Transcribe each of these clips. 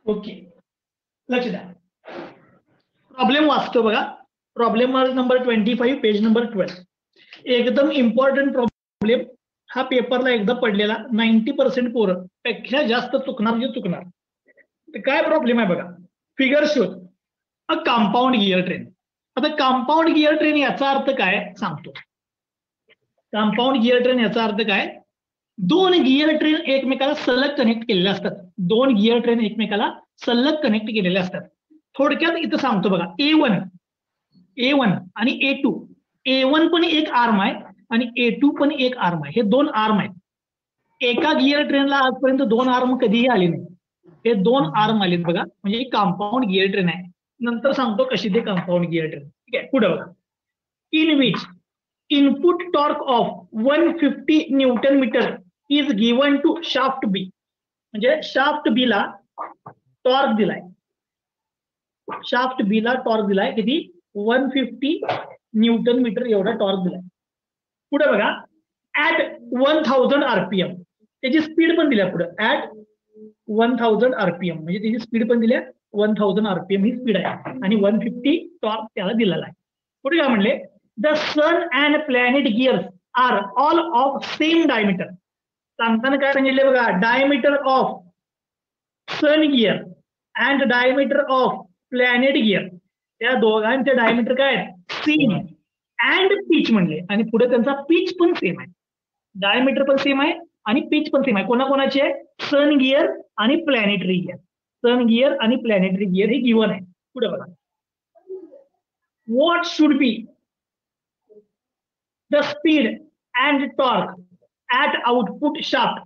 Okay, लक्ष द्या. Problem वाचतो बघा. Problem number 25, page number 12. एकदम इम्पॉर्टंट प्रॉब्लेम. हा पेपरला एकदा पडलेला. 90% पोरं पेक्षा जास्त चुकणार म्हणजे चुकणार. तर काय प्रॉब्लेम आहे बघा. फिगर शोध अ कंपाऊंड गिअर ट्रेन. आता कंपाऊंड गिअर ट्रेन याचा अर्थ काय सांगतो. कंपाऊंड गिअर ट्रेन याचा अर्थ काय, दोन गिअर ट्रेन एकमेकाला सलग कनेक्ट केलेले असतात. दोन गिअर ट्रेन एकमेकाला सलग कनेक्ट केलेले असतात. थोडक्यात इथं सांगतो बघा. A1 आणि A2. A1 पण एक आर्म आहे आणि A2 पण एक आर्म आहे. हे दोन आर्म आहेत. एका गिअर ट्रेनला आजपर्यंत दोन आर्म कधीही आले नाही. हे दोन आर्म आलेत बघा. म्हणजे कंपाऊंड गिअर ट्रेन आहे. नंतर सांगतो कशी ते कंपाऊंड गिअर ट्रेन. ठीक आहे, पुढे बघा. In which input torque of 150 newton metre is given to shaft B. म्हणजे शाफ्ट बी ला टॉर्क दिलाय. शाफ्ट बी ला टॉर्क दिलाय किती, 150 न्यूटन मीटर एवढा टॉर्क दिलाय. पुढे बघा. At 1000 RPM. त्याची स्पीड पण दिल्या पुढे. ऍट 1000 आरपीएम म्हणजे त्याची स्पीड पण दिल्या. 1000 आरपीएम ही स्पीड आहे आणि 150 टॉर्क त्याला दिलेला आहे. पुढे काय म्हणले, the sun and planet gears are all of same diameter. सांगताना काय सांगितले बघा. Diameter of sun gear and diameter of planet gear, त्या दोघांचे डायमीटर काय सेम अँड पिच म्हणले. आणि पुढे त्यांचा पिच पण सेम आहे. डायमीटर पण सेम आहे आणि पिच पण सेम आहे. कोणाकोणाचे आहे, सन गिअर आणि प्लॅनेटरी गिअर. सन गिअर आणि प्लॅनेटरी गिअर हे गिवन आहे. पुढे बघा. What should be the speed and torque at output shaft.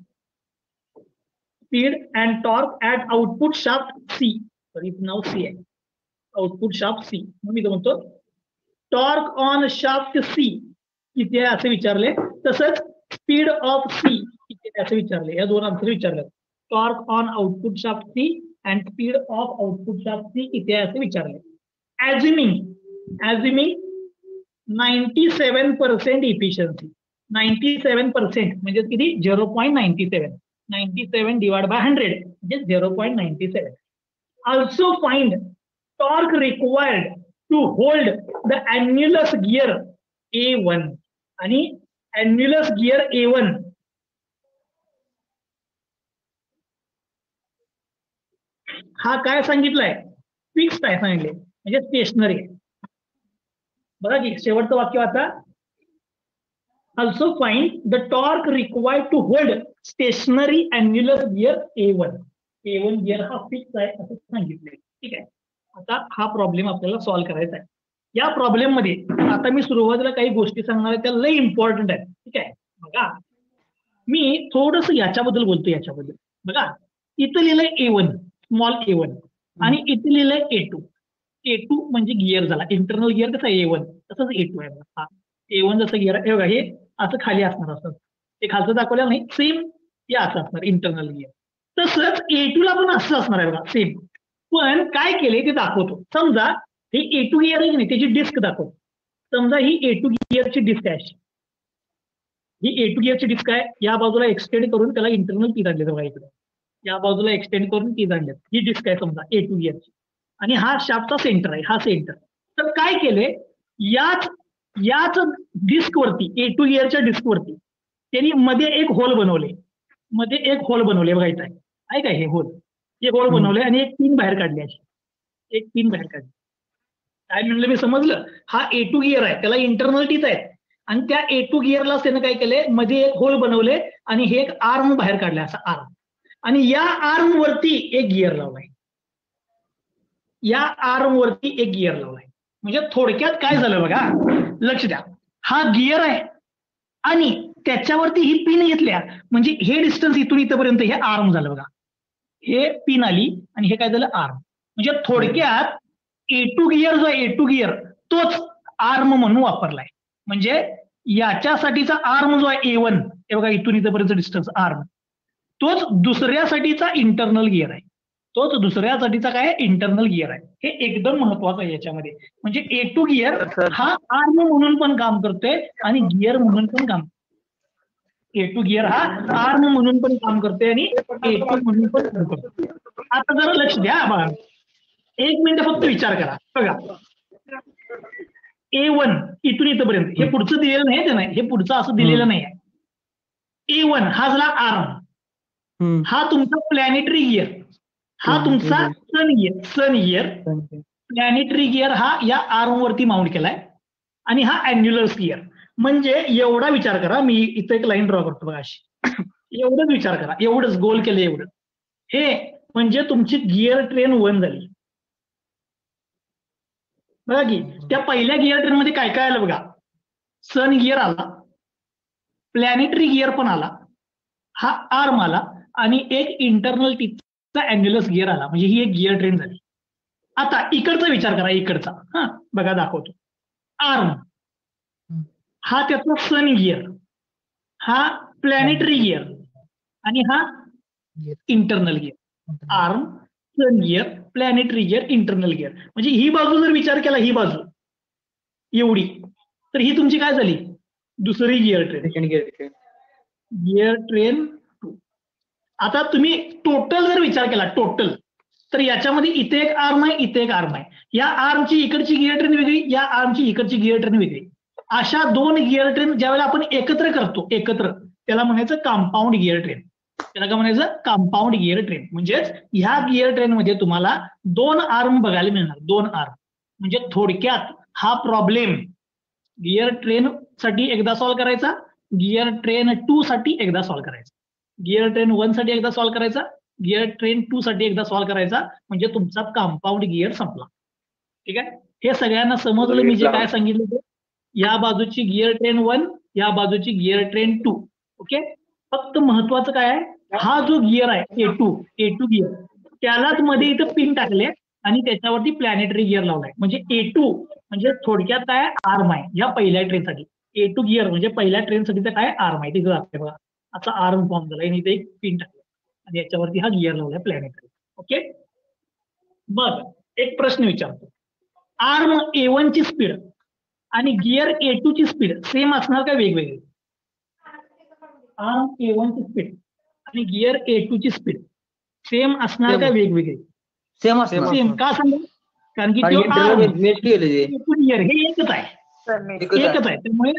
Speed and torque at output shaft C. Sorry नाव सी आहे. Output shaft C. मग मी म्हणतो टॉर्क ऑन शाफ्ट सी किती आहे असं विचारले. तसंच स्पीड ऑफ सी किती आहे असं विचारले. या दोन आन्सर विचारले. Torque on output shaft C and speed of output shaft C किती आहे असं विचारले. ऍझ्युमिंग 97% इफिशियन्सी. 97% म्हणजे किती, 0.97. 97 डिवाइड बाय 100 म्हणजे 0.97. Also find torque required to hold the annulus gear A1. आणि अन्युलस गिअर A1 हा काय सांगितलाय, फिक्स्ड आहे सांगितले म्हणजे स्टेशनरी आहे. बघा की शेवटचं वाक्य आता. Also find the torque required to hold stationary annulus gear A1. A1 gear हा फिक्स आहे असं सांगितलंय. ठीक आहे, आता हा प्रॉब्लेम आपल्याला सॉल्व्ह करायचा आहे. या प्रॉब्लेम मध्ये आता मी सुरुवातीला काही गोष्टी सांगणार आहे त्या लय इम्पॉर्टंट आहेत. ठीक आहे, बघा मी थोडस याच्याबद्दल बोलतो. याच्याबद्दल बघा. इथं लिहिलंय A1, स्मॉल A1 आणि इथं लिहिलंय A2. A2 म्हणजे गिअर झाला. इंटरनल गिअर कसं A1 तसंच A2 आहे. हा A1 जसं गिअर आहे बघा, हे असं खाली असणार असं. ते खालचं दाखवलं नाही, सेम हे असं असणार इंटरनल गिअर. तसंच A2 ला पण असं असणार आहे बघा, सेम. पण काय केले ते दाखवतो. समजा हे A2 गिअर आहे की नाही, त्याची डिस्क दाखवतो. समजा ही A2 गिअरची डिस्क आहे. ही A2 गिअरची डिस्क आहे. या बाजूला एक्सटेंड करून त्याला इंटरनल कीज आणले बघा इकडे. या बाजूला एक्सटेंड करून कीज आणले. ही डिस्क आहे समजा A2 गिअरची आणि हा शाफ्टचा सेंटर आहे. हा सेंटर. तर काय केले, याच डिस्क वरती, A2 गिअरच्या डिस्क वरती त्यांनी मध्ये एक होल बनवले. मध्ये एक होल बनवले बघा इथं आहे काय हे होल. हे होल बनवले आणि एक पिन बाहेर काढली. अशी एक पिन बाहेर काढली. काय म्हणलं मी समजलं. हा A2 गिअर आहे, त्याला इंटरनल टीथ आहे आणि त्या A2 गिअरला त्यानं काय केले, मध्ये एक होल बनवले आणि हे एक आर्म बाहेर काढले. असा आर्म. आणि या आर्म वरती एक गिअर लावलाय. या आर्म वरती एक गिअर लावलाय. म्हणजे थोडक्यात काय झालं बघा, लक्ष द्या. हा गिअर आहे आणि त्याच्यावरती ही पिन घेतल्या म्हणजे हे डिस्टन्स इथून इथपर्यंत हे आर्म झालं बघा. हे पिन आली आणि हे काय झालं आर्म. म्हणजे थोडक्यात A2 गिअर जो आहे, A2 गिअर तोच आर्म म्हणून वापरलाय. म्हणजे याच्यासाठीचा आर्म जो आहे A1 हे बघा इथून इथपर्यंत डिस्टन्स आर्म, तोच दुसऱ्यासाठीचा इंटरनल गिअर आहे. तोच दुसऱ्यासाठीचा काय इंटरनल गिअर आहे. हे एकदम महत्वाचं आहे याच्यामध्ये. म्हणजे A2 गिअर हा आर्म म्हणून पण काम करतोय आणि गिअर म्हणून पण काम करतोय. A2 गिअर हा आर्म म्हणून पण काम करतोय आणि A2 म्हणून पण काम करतोय. आता जरा लक्ष द्या बघा, 1 मिनिट फक्त विचार करा. बघा A1 इथून इथपर्यंत हे पुढचं दिलेलं नाही, ते नाही, हे पुढचं असं दिलेलं नाही. A1 हा झाला आर्म, हा तुमचा प्लॅनेटरी गिअर, हा तुमचा सन गिअर. प्लॅनेटरी गिअर हा या आर्म वरती माउंट केलाय आणि हा अँग्युलर गिअर. म्हणजे एवढा विचार करा, मी इथं एक लाईन ड्रॉ करतो बघा अशी, एवढंच विचार करा, एवढंच गोल केलं एवढं. हे म्हणजे तुमची गिअर ट्रेन 1 झाली. बघा की त्या पहिल्या गिअर ट्रेन मध्ये काय काय आलं बघा, सन गिअर आला, प्लॅनेटरी गिअर पण आला, हा आर्म आला आणि एक इंटरनल टिपचा अँग्युलस गिअर आला. म्हणजे ही एक गिअर ट्रेन झाली. आता इकडचा विचार करा, इकडचा. हा बघा दाखवतो. आर्म हा त्याचा सन गिअर, हा प्लॅनेटरी गिअर आणि हा internal gear. Arm, sun gear, planetary gear, internal gear. म्हणजे ही बाजू जर विचार केला, ही बाजू एवढी, तर ही तुमची काय झाली, दुसरी गिअर ट्रेन. Gear train 2. आता तुम्ही टोटल जर विचार केला, टोटल, तर याच्यामध्ये इथे एक आर्म आहे, इथे एक आर्म आहे. या आर्मची इकडची गिअर ट्रेन वेगळी, या आर्मची इकडची गिअर ट्रेन वेगळी. अशा 2 गिअर ट्रेन ज्यावेळेला आपण एकत्र करतो, एकत्र, त्याला म्हणायचं कंपाऊंड गिअर ट्रेन. त्याला काय म्हणायचं, कंपाऊंड गिअर ट्रेन. म्हणजेच ह्या गिअर ट्रेन मध्ये तुम्हाला 2 आर्म बघायला मिळणार, 2 आर्म. म्हणजे थोडक्यात हा प्रॉब्लेम गिअर ट्रेन साठी एकदा सॉल्व्ह करायचा, गिअर ट्रेन 2 साठी एकदा सॉल्व्ह करायचा, गिअर ट्रेन 1 साठी एकदा सॉल्व्ह करायचा, गिअर ट्रेन 2 साठी एकदा सॉल्व्ह करायचा. म्हणजे तुमचा कंपाऊंड गिअर संपला. ठीक आहे, हे सगळ्यांना समजलं मी जे काय सांगितलं ते. या बाजूची गिअर ट्रेन 1, या बाजूची गिअर ट्रेन 2. ओके, फक्त महत्वाचं काय आहे, हा जो गिअर आहे A2 गिअर, त्यालाच मध्ये इथं पिन टाकले आणि त्याच्यावरती प्लॅनेटरी गिअर लावलाय. म्हणजे A2 म्हणजे थोडक्यात काय, आर्म आहे या पहिल्या ट्रेनसाठी. A2 गिअर म्हणजे पहिल्या ट्रेनसाठी काय, आर्म आहे. तिथं दाखवते बघा, असा आर्म फॉर्म झाला आणि इथे एक पिन टाकले आणि याच्यावरती हा गिअर लावलाय प्लॅनेटरी. ओके, बघ एक प्रश्न विचारतो. आर्म A1 ची स्पीड आणि गिअर A2 ची स्पीड सेम असणार का वेगवेगळी? आर्म A1 ची स्पीड आणि गिअर A2 ची स्पीड सेम असणार का वेगवेगळी? सेम असणार. सेम का सांगा, कारण की तो गिअर हे एकच आहे, एकच आहे. त्यामुळे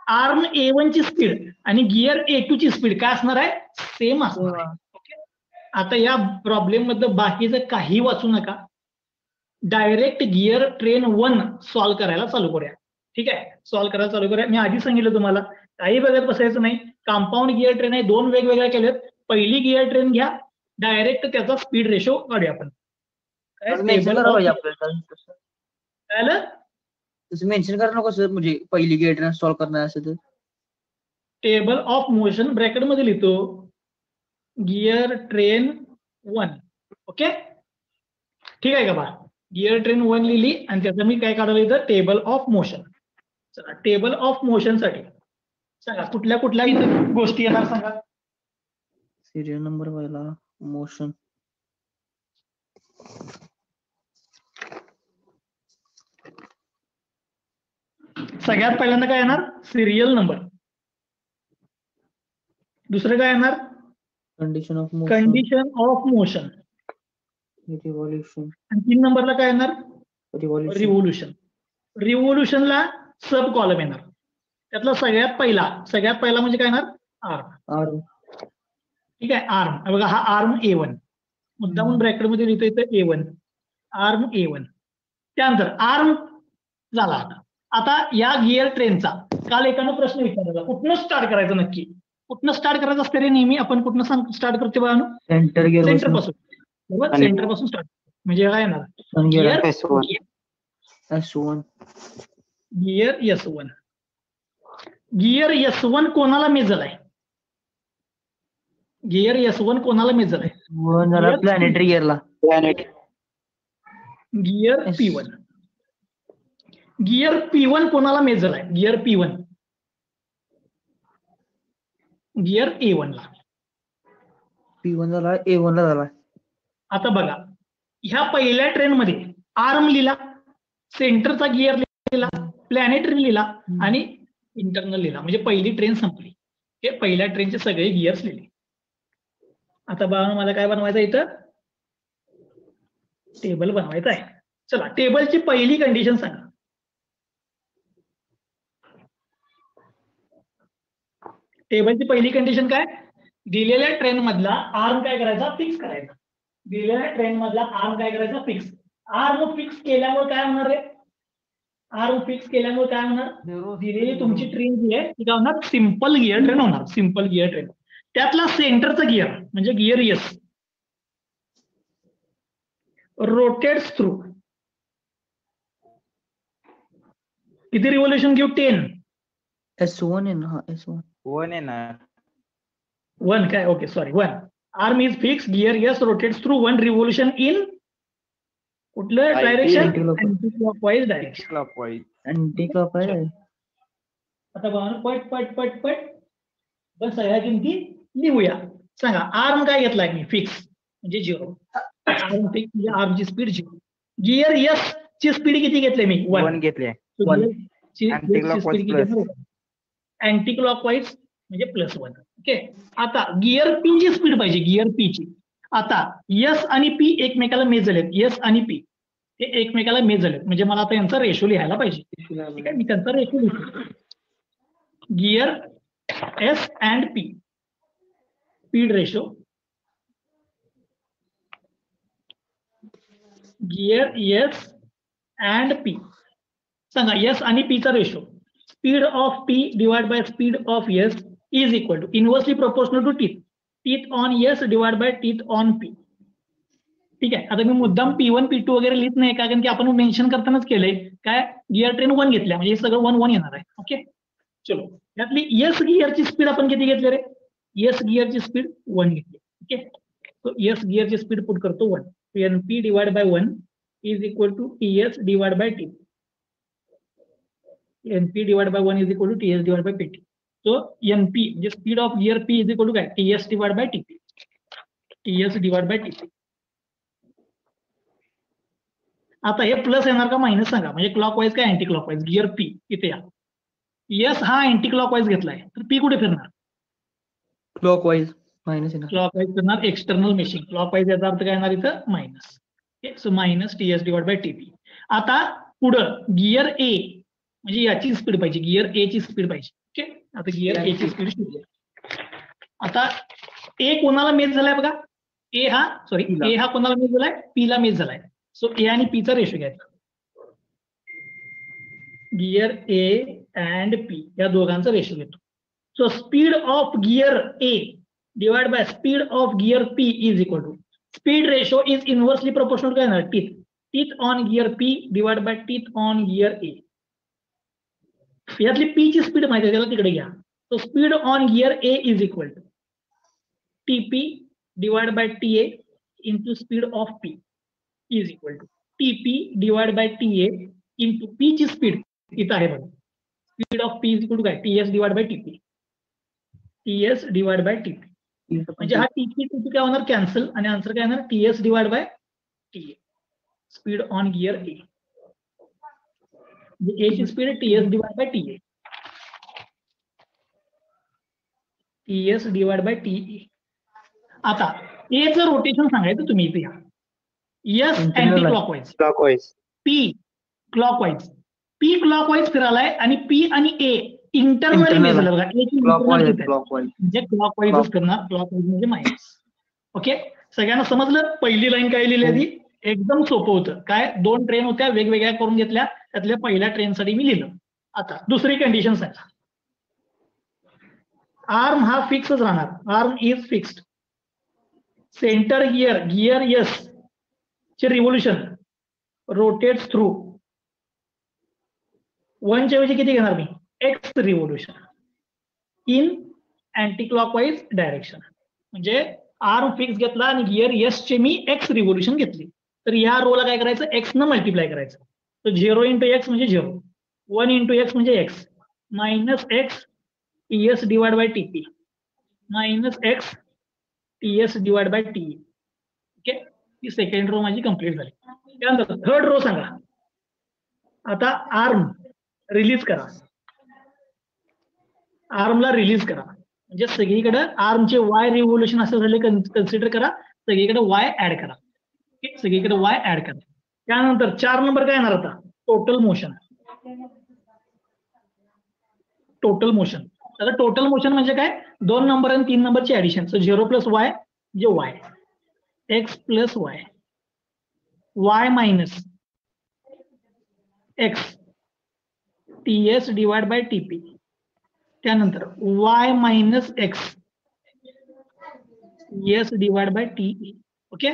आर्म A1 ची स्पीड आणि गिअर A2 ची स्पीड काय असणार आहे, सेम असणार आहे. ओके, आता या प्रॉब्लेम मध्ये बाकीचं काही वाचू नका, डायरेक्ट गिअर ट्रेन 1 सॉल्व्ह करायला चालू करूया. ठीक आहे, सॉल्व्ह करायला चालू करूया. मी आधी सांगितलं तुम्हाला, काही बघत बसायचं नाही. कंपाऊंड गिअर ट्रेन आहे, 2 वेगवेगळ्या केलेत. पहिली गिअर ट्रेन घ्या, डायरेक्ट त्याचा स्पीड रेशो काढूया आपण. मेन्शन करा पाहिजे आपल्याला, तसं मेन्शन करा नको सर, म्हणजे पहिली गिअर ट्रेन सॉल्व्ह करणार असेल तर. टेबल ऑफ मोशन ब्रॅकेट मध्ये लिहितो गिअर ट्रेन 1. ओके, ठीक आहे का बा, गिअर ट्रेन 1 लिहिली आणि त्याचं मी काय काढलं इथं, टेबल ऑफ मोशन. चला, टेबल ऑफ मोशन साठी सांगा कुठल्या कुठल्या इथं गोष्टी येणार सांगा. सिरियल नंबर पहिला, मोशन, सगळ्यात पहिल्यांदा काय येणार, सिरियल नंबर. दुसरं काय येणार, condition of motion, condition of motion. Revolution. आणि 3 नंबरला काय येणार, रिव्हॉल्युशन. रिव्होल्युशनला सब कॉलम येणार. त्यातला सगळ्यात पहिला म्हणजे काय येणार, आर्म. ठीक आहे, आर्म. बघा हा आर्म A1, मुद्दामून ब्रॅकेट मध्ये लिहितो इथं A1, आर्म A1. त्यानंतर आर्म झाला. आता या गिअर ट्रेनचा काल एकानं प्रश्न विचारला, कुठनं स्टार्ट करायचं नक्की, कुठनं स्टार्ट करायचं असतं रे नेहमी, आपण कुठनं स्टार्ट करतो बघा, सेंटर पासून. बरोबर, सेंटर पासून स्टार्ट. म्हणजे काय येणार, gear S1. Gear S1. Gear S1 कोणाला मेजर आहे, गिअर S1 कोणाला मेजर आहे, planetary गिअरला. Gear P1. Gear P1 कोणाला मेजर आहे, गिअर P1 गिअर A1 ला. P1 झाला, A1 ला झाला. आता बघा, ह्या पहिल्या ट्रेन मध्ये आर्म लिहिला, सेंटरचा गिअर लिहिला, प्लॅनेटरी लिहिला आणि इंटरनल लिहिला. म्हणजे पहिली ट्रेन संपली. हे पहिल्या ट्रेनचे सगळे गिअर्स लिहिले. आता बघा मला काय बनवायचं इथं, टेबल बनवायचं आहे. चला टेबलची पहिली कंडिशन सांगा. टेबलची पहिली कंडिशन काय? दिलेल्या ट्रेन मधला आर्म काय करायचा? फिक्स करायचा. दिलेल्या ट्रेन मधला आर्म काय करायचा? फिक्स. आर्म फिक्स केल्यामुळे काय होणार आहे? आर्म फिक्स केल्यामुळे काय होणार? दिलेली तुमची ट्रेन जी आहे ती काय होणार? सिंपल गिअर ट्रेन होणार. Simple gear train. त्यातला सेंटरचा गिअर म्हणजे गिअर एस रोटेट्स थ्रू किती रिव्होल्यूशन घेऊ? 10. S1 आहे ना? हा S1. 1 येणार. 1 काय? Okay sorry 1. Arm is fix, gear S rotates through 1 revolution in कुठलं direction? Anti clockwise direction. Clockwise. Anti clockwise आहे. आता बघा पट पट पट पट बस सगळ्या किमती लिहूया. सांगा आर्म काय घेतलाय मी? फिक्स म्हणजे 0. आर्म फिक्स म्हणजे आर्मची स्पीड 0. गिअर एस ची स्पीड किती घेतली मी? 1 घेतली. अँटी क्लॉकवाईज म्हणजे +1. ओके. आता गिअर पी ची स्पीड पाहिजे. गिअर पी ची. आता एस आणि पी एकमेकाला मेच झालेत. एस आणि पी हे एकमेकाला मेच झालेत म्हणजे मला आता यांचा रेशो लिहायला पाहिजे. ठीक आहे, मी त्यांचा रेशो लिहितो. Gear S and P speed ratio. Gear S and P सांगा एस आणि पी चा ratio. Speed of P divide by speed of S is equal to inversely proportional to teeth. Teeth on S divide by teeth on P. ठीक आहे. आता मी मुद्दाम P1 P2 वगैरे लिहित नाही कारण की आपण मेन्शन करतानाच केलंय काय? गिअर ट्रेन 1 घेतल्या म्हणजे हे सगळं 1 येणार आहे. ओके चलो यातली एस गिअरची स्पीड आपण किती घेतली रे? एस गिअरची स्पीड 1 घेतली. ओके सो एस गिअरची स्पीड पुट करतो 1. NP divide by 1 is equal to TS divide by T. NP divide by 1 is equal to TS divide by PT. So NP म्हणजे speed of gear P is equal to काय? TS divide by TP. TS divide by TP. आता हे plus येणार का minus सांगा? म्हणजे clockwise काय anti clockwise? Gear P इथे या. एस हा अँटी क्लॉकवाईज घेतलाय तर पी कुठे फिरणार? क्लॉकवाईज मायनस येणार. क्लॉकवाईज फिरणार एक्सटर्नल मेशिंग. क्लॉकवाईज याचा अर्थ काय येणार इथं? Minus. So minus TS divide by TP. आता पुढं गिअर ए म्हणजे याची स्पीड पाहिजे. गिअर ए ची स्पीड पाहिजे. ओके आता गिअर ए ची स्पीड शोधूया. आता ए कोणाला मेच झालाय बघा? ए हा कोणाला मेच झालाय? पी ला मेच झालाय. सो ए आणि पी चा रेशो घ्यायचा. गिअर ए अँड पी या दोघांचा रेशो घेतो. So speed of gear A divide by speed of gear P is equal to speed ratio is inversely proportional काय येणार? Teeth. Teeth on gear P divide by teeth on gear A. यातली P ची स्पीड माहिती आहे त्याला तिकडे घ्या. So speed on gear A is equal to TP divide by TA into speed of P is equal to TP divide by TA into P ची speed इथं आहे बघा. Speed of P is equal to काय? TS divide by TP. TS divide by TP म्हणजे हा TP काय होणार? Cancel आणि आन्सर काय येणार? TS divide by TA. Speed on gear A म्हणजे ए ची speed TS divide by TA. TS divide by TE. आता एचं रोटेशन सांगायचं तुम्ही इथे या. S anti clockwise. P clockwise. P clockwise फिरायलाय आणि पी आणि ए इंटरनली मेज झालं बघा. म्हणजे क्लॉकवाईज फिरणार. क्लॉकवाईज म्हणजे मायनस. ओके सगळ्यांना समजलं? पहिली लाईन काय लिहिली आधी? एकदम सोपं होतं. काय? 2 ट्रेन होत्या वेगवेगळ्या करून घेतल्या. त्यातल्या पहिल्या ट्रेनसाठी मी लिहिलं. आता दुसरी कंडिशन सांगा. आर्म हा फिक्सच राहणार. Arm is fixed. Centre gear S चे रिव्होल्यूशन रोटेट्स थ्रू 1 च्या ऐवजी किती घेणार मी? X revolution in anti clockwise direction. म्हणजे आर्म फिक्स घेतला आणि गिअर एस चे मी X रिव्होल्यूशन घेतली तर या रोला काय करायचं? X न मल्टिप्लाय करायचं. तर 0 इंटू X म्हणजे 0. 1 इंटू X म्हणजे X minus X TS divide by TP minus X TS divide by TE. Okay ही सेकंड रो माझी कंप्लीट झाली. त्यानंतर थर्ड रो सांगा. आता आर्म रिलीज करा. आर्मला रिलीज करा म्हणजे सगळीकडे आर्मचे Y रिव्होल्यूशन असं झाले कन्सिडर करा. सगळीकडे Y ऍड करा. सगळीकडे वाय ऍड करा. त्यानंतर 4 नंबर काय येणार होता? Total motion. Total motion. आता टोटल मोशन म्हणजे काय? 2 नंबर आणि 3 नंबरची ऍडिशन. सो 0 प्लस वाय म्हणजे Y, X plus Y, Y minus X, T S divide by TP. त्यानंतर Y minus X, S divide by TE. Okay.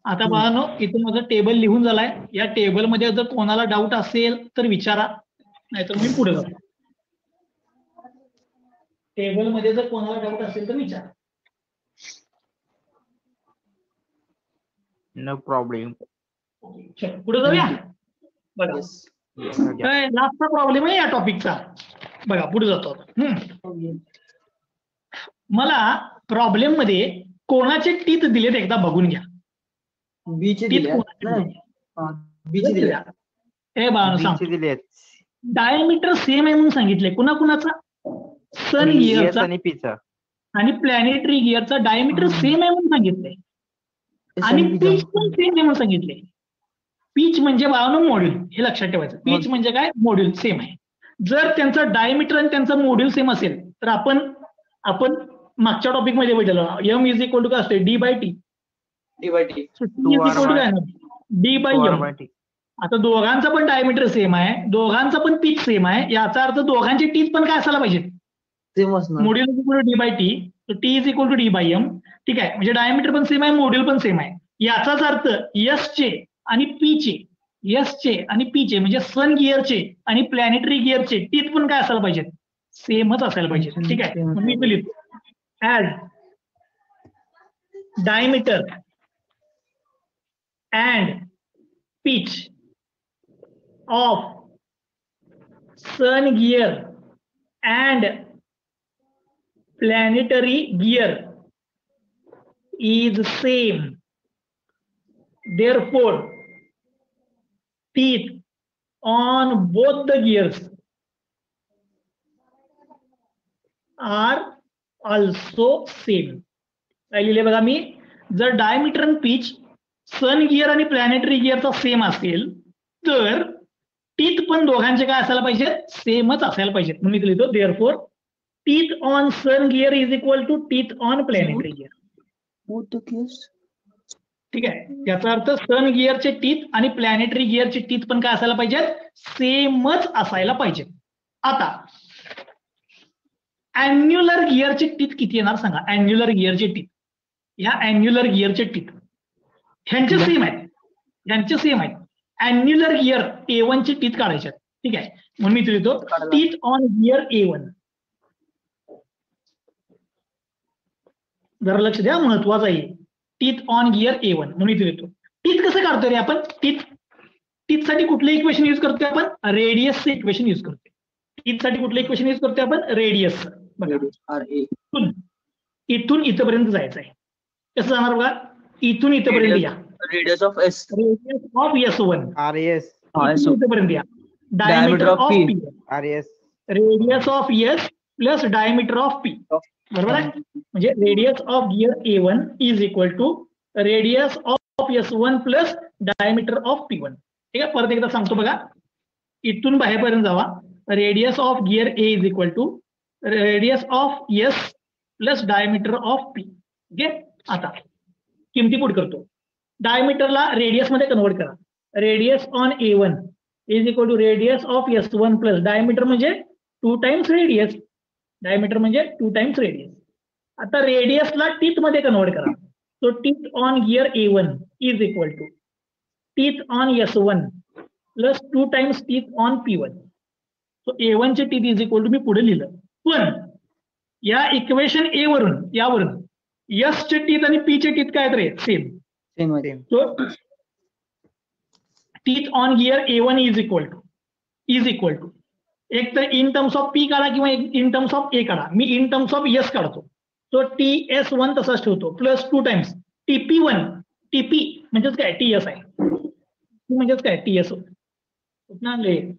आता बघा इथून माझं टेबल लिहून झालाय. या टेबलमध्ये जर कोणाला डाऊट असेल तर विचारा, नाहीतर मी पुढे जातो. टेबलमध्ये जर कोणाला डाऊट असेल तर विचारा. No problem. पुढे जाऊया. बघा लास्टचा प्रॉब्लेम आहे या टॉपिकचा. बघा पुढे जातो. मला प्रॉब्लेम मध्ये कोणाचे टीथ दिलेत एकदा बघून घ्या. बीचे टीथ दिले बीचे दिले. हे बाळा सांग. डायमीटर सेम आहे म्हणून सांगितले. कुणाकुणाचा? सन गिअरचा आणि पीचा आणि प्लॅनेटरी गिअरचा डायमीटर सेम आहे म्हणून सांगितले. आणि पीच पण सेम आहे म्हणून सांगितले. पीच म्हणजे बाळानो मॉड्यूल, हे लक्षात ठेवायचं. पीच म्हणजे काय? मॉड्यूल सेम आहे. जर त्यांचं डायमीटर आणि त्यांचं मॉड्यूल सेम असेल तर आपण मागच्या टॉपिक मध्ये बघितलं एम इज इक्वल टू काय असते? D by T. D by T D by M. आता दोघांचा पण डायमीटर सेम आहे, दोघांचा पण पीच सेम आहे. याचा अर्थ दोघांचे टीच पण काय असायला पाहिजे? Module is equal to D by T. T is equal to D by M. ठीक आहे. म्हणजे डायमीटर पण सेम आहे, मॉड्यूल पण सेम आहे. याचाच अर्थ एस चे आणि पी चे, एस चे आणि पी चे म्हणजे सन गिअरचे आणि प्लॅनेटरी गिअरचे टीथ पण काय असायला पाहिजेत? सेमच असायला पाहिजे. ठीक आहे. मी इथे लिहितो as diameter and pitch of sun gear and planetary gear is same. Therefore, teeth on both the gears are also same. काय लिहिले बघा मी? जर डायमीटर आणि पिच सन गिअर आणि प्लॅनेटरी गिअरचा सेम असेल तर टीथ पण दोघांचे काय असायला पाहिजे? सेमच असायला पाहिजे. मी लिहितो therefore teeth on sun gear is equal to teeth on planetary gear. ठीक आहे. याचा अर्थ सन गिअरचे टीथ आणि प्लॅनेटरी गिअरचे टीथ पण काय असायला पाहिजेत? सेमच असायला पाहिजेत. आता अॅन्युलर गिअरचे टीथ किती येणार सांगा? अॅन्युलर गिअरचे टीथ, ह्या अॅन्युलर गिअरचे टीथ ह्यांचे सेम आहेत, ह्यांचे सेम आहेत. अॅन्युलर गिअर A1 चे टीथ काढायचे. ठीक आहे. म्हणून मी लिहितो टीथ ऑन गिअर A1. जरा लक्ष द्या, महत्वाचं आहे. टीथ ऑन गिअर A1 म्हणून मी लिहितो. टीथ कसं काढतोय रे आपण? टीथ साठी कुठलं इक्वेशन युज करतोय आपण? रेडियसचं इक्वेशन युज करतोय. टीथ साठी कुठलं इक्वेशन युज करतोय आपण? रेडियस. इथून इथपर्यंत जायचं आहे. कसं जाणार बघा? इथून इथपर्यंत या. Radius of S, radius of S1 RS इथपर्यंत या. Diameter of P, RS radius of S plus diameter of P. बरोबर आहे? म्हणजे radius of gear A1 is equal to radius of S1 plus diameter of P1. ठीक आहे. परत एकदा सांगतो बघा. इथून बाहेरपर्यंत जावा. Radius of gear A is equal to radius of S plus diameter of P. Okay. आता किमती पुट करतो. डायमीटरला रेडियस मध्ये कन्वर्ट करा. Radius on A1 is equal to radius of S1 plus diameter म्हणजे 2 टाइम्स रेडियस. डायमीटर म्हणजे 2 times radius. आता रेडियसला teeth मध्ये कन्वर्ट करा. So teeth on gear A1 is equal to teeth on S1 plus 2 times teeth on P1. So A1 चे teeth is equal to मी पुढे लिहिलं. पण या इक्वेशन A वरून यावरून S चे टीथ आणि P चे टीथ काय रे? Same. So teeth on gear A1 is equal to एक तर इन टर्म्स ऑफ P काढा किंवा इन टर्म्स ऑफ A काढा. मी इन टर्म्स ऑफ S काढतो. सो TS1 तसाच ठेवतो प्लस 2 टाइम्स TP1. TP म्हणजेच काय? TS आहे. म्हणजेच काय? TS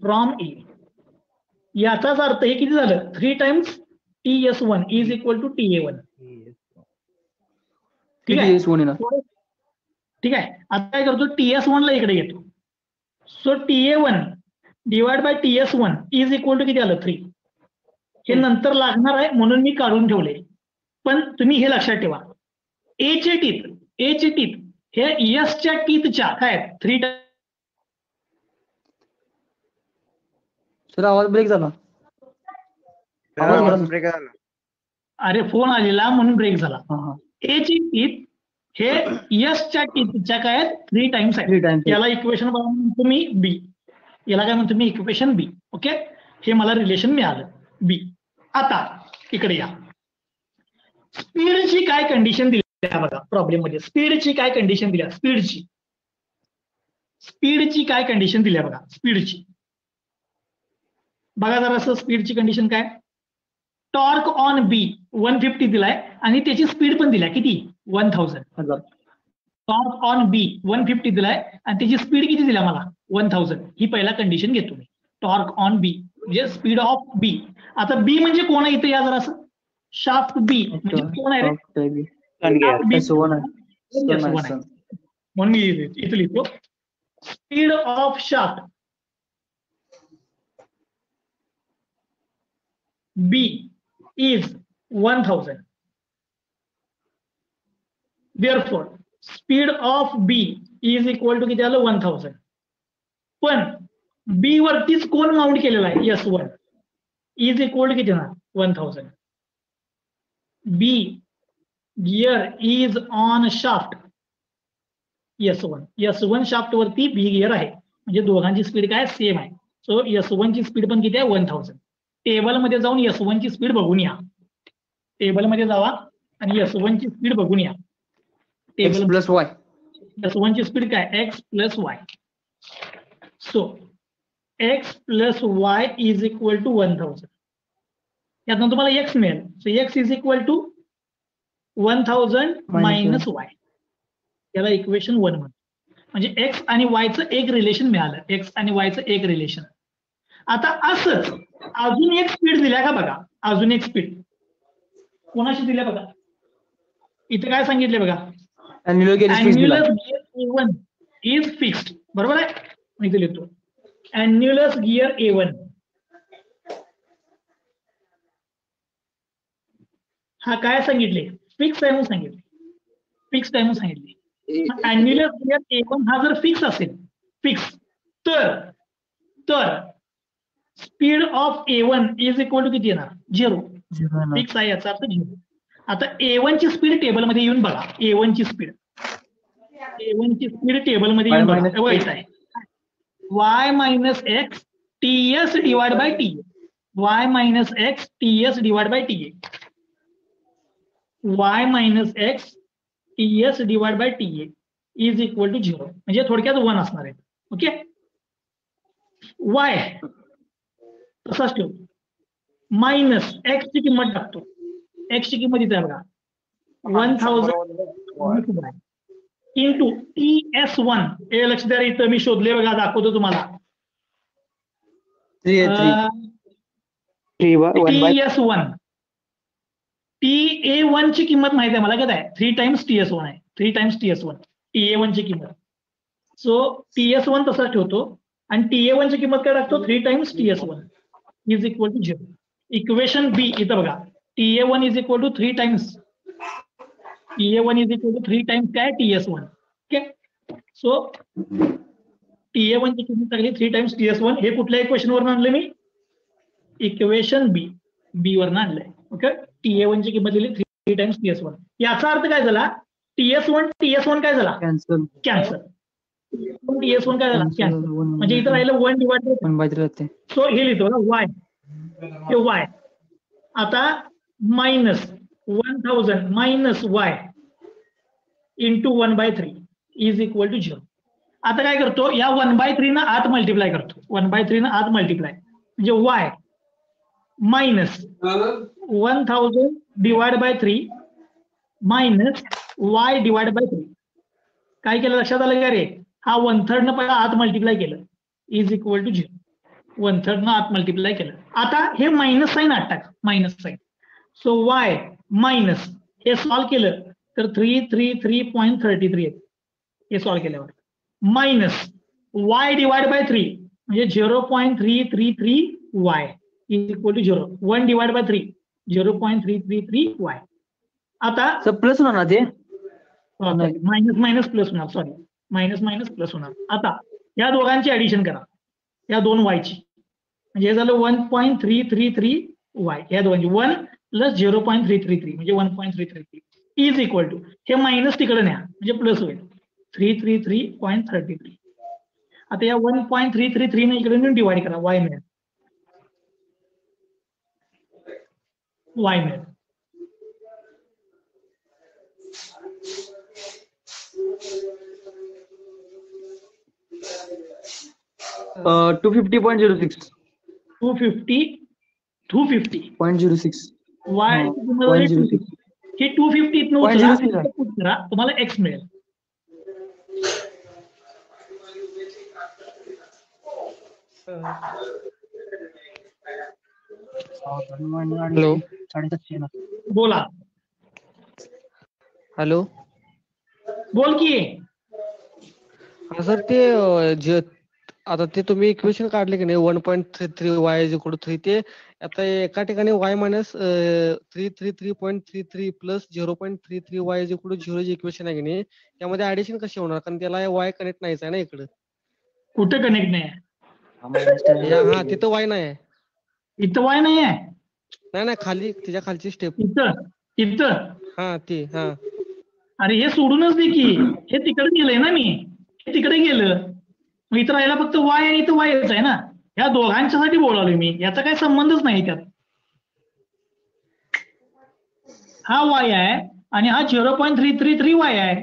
from E. याचाच अर्थ हे किती झालं? 3 times TS1 is equal to TA1. ठीक आहे. ठीक आहे. आता काय करतो, TS1 ला इकडे घेतो. So TA1 divide by TS1 is equal to किती आलं 3. हे नंतर लागणार आहे म्हणून मी काढून ठेवले. पण तुम्ही हे लक्षात ठेवा, ए चे टीथ हे एसच्या टीथच्या काय 3 सर आवाज ब्रेक झाला. आवाज ब्रेक झाला. अरे फोन आलेला म्हणून ब्रेक झाला. हा. ए ची टीथ हे एसच्या टीथच्या काय 3 टाइम्स आहे. 3 times. याला इक्वेशन म्हणतो मी बी. याला काय म्हणतो मी इक्वेशन बी. ओके, हे मला रिलेशन मिळालं बी. आता इकडे या, स्पीडची काय कंडिशन दिली बघा प्रॉब्लेम मध्ये. स्पीडची काय कंडिशन दिल्या, स्पीडची काय कंडिशन दिल्या बघा. स्पीडची बघा जरा, स्पीडची कंडिशन काय. टॉर्क ऑन बी 150 दिलाय आणि त्याची स्पीड पण दिलाय किती 1000. टॉर्क ऑन बी 150 दिलाय आणि त्याची स्पीड किती दिल्या मला 1000. ही पहिला कंडिशन घेतो मी. टॉर्क ऑन बी म्हणजे स्पीड ऑफ बी. आता बी म्हणजे कोण आहे इथे या जरा, शाफ्ट बी म्हणजे कोण आहे रे, म्हणून मी इथे लिहितो speed of shaft B is 1000. Therefore, speed of B is equal to किती आलं 1000. पण बी वरतीच कोण माउंट केलेला आहे S1 इज इक्वल टू किती ना 1000. B gear is on shaft S1 shaft वरती बी गिअर आहे म्हणजे दोघांची स्पीड काय सेम आहे. सो S1 ची स्पीड पण किती आहे 1000. टेबलमध्ये जाऊन S1 ची स्पीड बघून या. टेबलमध्ये जावा आणि S1 ची स्पीड बघून या. X plus Y. S1 ची स्पीड काय x plus y. So x plus y is equal to 1000. यातून तुम्हाला x मिळेल. So x is equal to 1000 minus y. याला इक्वेशन 1 म्हणतो. म्हणजे x आणि y चं एक रिलेशन मिळालं. x आणि y चं एक रिलेशन. आता असंच अजून एक स्पीड दिल्या का बघा. अजून एक स्पीड कोणाशी दिल्या बघा. इथे काय सांगितले बघा, Annulus gear A1 is fixed. बरोबर आहे, मी इथे लिहितो Annulus gear A1 हा काय सांगितले, फिक्स आहे म्हणून सांगितले. फिक्स आहे म्हणून सांगितले. Annulus gear A1 हा जर फिक्स असेल, फिक्स, तर speed of A1 is equal to किती येणार 0. फिक्स आहे याचा अर्थ 0. आता A1 ची स्पीड टेबलमध्ये येऊन बघा. A1 ची स्पीड टेबलमध्ये येऊन बघा. येत आहे y minus x TS divide by T. y minus x TS divide by T. y minus x TS divide by T is equal to 0. म्हणजे थोडक्यात 1 असणार आहे. ओके, y तसाच ठेवतो. मायनस एक्स ची किंमत टाकतो. एक्स ची किंमत इथे बघा 1000 इंटू TS1. हे लक्ष द्या, इथं मी शोधले बघा, दाखवतो तुम्हाला. TS1 TA1 ची किंमत माहिती आहे मला काय आहे 3 टाइम्स TS1 आहे. 3 टाइम्स TS1 TA1 ची किंमत. सो TS1 तसाच ठेवतो आणि TA1 ची किंमत काय टाकतो 3 times TS1 is equal to 0. Equation B इथं बघा TA1 is equal to 3 times काय TS1. ओके, सो TA1 ची किंमत टाकली 3 टाइम्स TS1. हे कुठल्या इक्वेशन वरून आणले मी, इक्वेशन बी वरून आणलंय. ओके, TA1 ची किंमत दिली 3 टाइम्स TS1. याचा अर्थ काय झाला, TS1 काय झाला कॅन्सल. TS1 काय झाला कॅन्सल. म्हणजे इथं राहिलं 1 डिवाइड. सो हे लिहितो ना y, हे y. आता minus 1000 minus y into 1/3 is equal to 0. आता काय करतो, या 1/3 ना आत मल्टिप्लाय करतो. 1/3 ना आत मल्टिप्लाय म्हणजे y minus 1000 divide by 3 minus y divide by 3. काय केलं लक्षात आलं का रे, हा 1/3 न पहिला आत मल्टिप्लाय केलं इज इक्वल टू 0. 1/3 न आत मल्टिप्लाय केलं. आता हे मायनस साईन आत टाक, minus sign. So y minus हे सॉल्व केलं तर 333.33 येते. हे सॉल्व्ह केल्यावर मायनस y डिवाइड बाय 3 म्हणजे 0.333y is equal to 0. 1 divide by 3 0.333y. आता प्लस होणार ना ते? मायनस मायनस प्लस होणार, सॉरी मायनस मायनस प्लस होणार. आता या दोघांची ऍडिशन करा, या दोन वायची, म्हणजे हे झालं 1.333y. या दोघांची 1 प्लस 0.333 म्हणजे 1.333 इज इक्वल टू, हे मायनस तिकडे न्या म्हणजे प्लस होईल 333.33. आता या 1.333 ने इकडे नेऊन डिवाइड करा, y मिळेल. y मिळेल. Uh, 250.06. 250.06 y हा, तुम्हाला 0.06. हे 250 इथनं उचला 0.06 आहे. put करा, तुम्हाला x मिळेल. हॅलो बोला, हॅलो बोल की. हा सर, ते जे आता ते तुम्ही इक्वेशन काढले की नाही 1.33y इज इक्वल टू 3, ते आता एका ठिकाणी y minus 333.33 plus 0.33y is equal to 0 जे इक्वेशन आहे की नाही, त्यामध्ये ऍडिशन कशी होणार? कारण त्याला y कनेक्ट नाहीच आहे ना इकडं. कुठं कनेक्ट नाही आहे? हा तिथं y नाही आहे. इथं y नाही आहे. नाही खाली, त्याच्या खालची स्टेप. इथं इथं हा ती हा. अरे हे सोडूनच दे की, हे तिकडे गेलंय ना, मी हे तिकडे गेलं, मग इथं राहिला फक्त y आणि इथं yच आहे ना. या दोघांच्यासाठी बोलावलोय मी, याचा काही संबंधच नाही त्यात. हा y आहे आणि हा 0.333y आहे.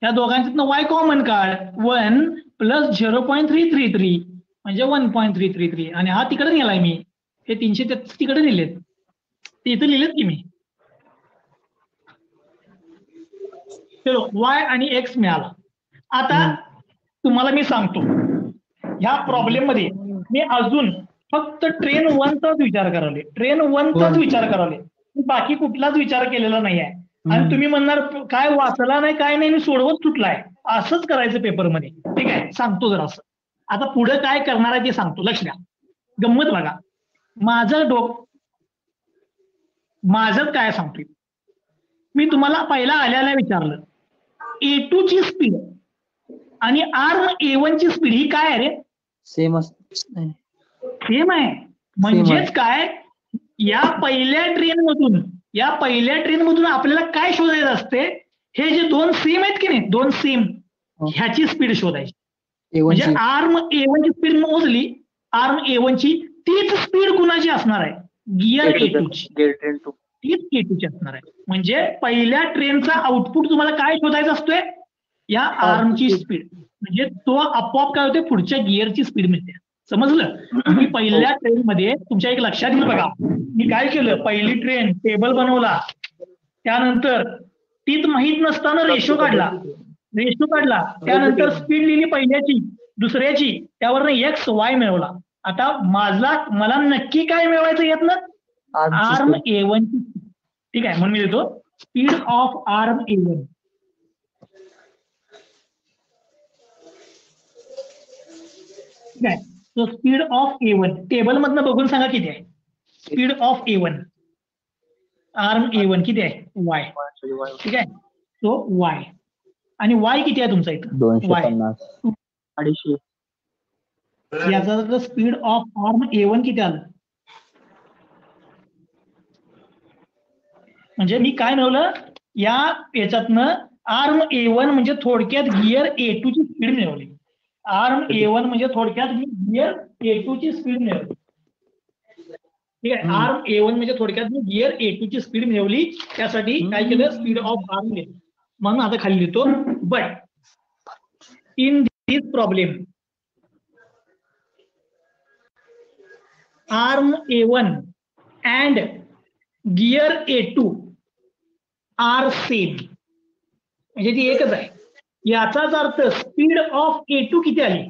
या दोघांच्यातनं y कॉमन काढ, 1 प्लस 0.333 म्हणजे 1.333 आणि हा तिकडे नेलाय मी, हे 333 तिकडे नेलेत, ते इथं लिहिलेत की मी. चलो y आणि x मिळाला. आता तुम्हाला मी सांगतो, ह्या प्रॉब्लेम मध्ये मी अजून फक्त ट्रेन 1चाच विचार कराले, ट्रेन 1चाच विचार कराले, बाकी कुठलाच विचार केलेला नाही आहे. आणि तुम्ही म्हणणार काय वाचला नाही काय नाही, मी सोडवत सुटलाय. असंच करायचं पेपरमध्ये, ठीक आहे? सांगतो जरा असं. आता पुढे काय करणार आहे ते सांगतो, लक्ष द्या, गंमत बघा. माझं काय सांगतोय मी तुम्हाला, पहिला आल्याला विचारलं A2 ची स्पीड आणि आर्म A1 ची स्पीड ही काय आहे रे? सेम आहे. म्हणजेच काय, या पहिल्या ट्रेन मधून आपल्याला काय शोधायचं असते, हे जे दोन सेम आहेत की नाही, दोन सेम, ह्याची स्पीड शोधायची. म्हणजे आर्म A1 ची स्पीड मोजली, आर्म A1 ची, तीच स्पीड कुणाची असणार आहे? गिअर A2 ची, तीच A2 ची असणार आहे. म्हणजे पहिल्या ट्रेनचा आउटपुट तुम्हाला काय शोधायचा असतोय? या आर्मची स्पीड. म्हणजे तो आपोआप काय होते, पुढच्या गिअरची स्पीड मिळते. समजलं? मी पहिल्या ट्रेन मध्ये तुमच्या एक लक्षात येईल बघा, मी काय केलं, पहिली ट्रेन टेबल बनवला, त्यानंतर तीच माहित नसताना रेशो काढला, त्यानंतर स्पीड लिहिली पहिल्याची, दुसऱ्याची, त्यावर x y मिळवला. आता मला नक्की काय मिळवायचं यातनं? आर्म A1 ची, ठीक आहे? म्हणून मी देतो स्पीड ऑफ आर्म A1. ठीक आहे? So speed of A1 table मधनं बघून सांगा किती आहे speed of A1, arm A1 किती आहे? y. ठीक आहे? सो y आणि y किती आहे तुमचा इथं? 250. याचा स्पीड ऑफ आर्म A1 किती आलं? म्हणजे मी काय मिळवलं या याच्यातनं, आर्म A1 म्हणजे थोडक्यात गिअर A2 ची स्पीड मिळवली. आर्म A1 म्हणजे थोडक्यात मी गिअर A2 ची स्पीड मिळवली. ठीक आहे? आर्म A1 म्हणजे थोडक्यात मी गिअर A2 ची स्पीड मिळवली. त्यासाठी काय केलं, स्पीड ऑफ आर्म A1. म्हणून आता खाली लिहितो, but in this problem arm A1 and gear A2 are same, म्हणजे ती एकच आहे. याचाच अर्थ स्पीड ऑफ A2 किती आली?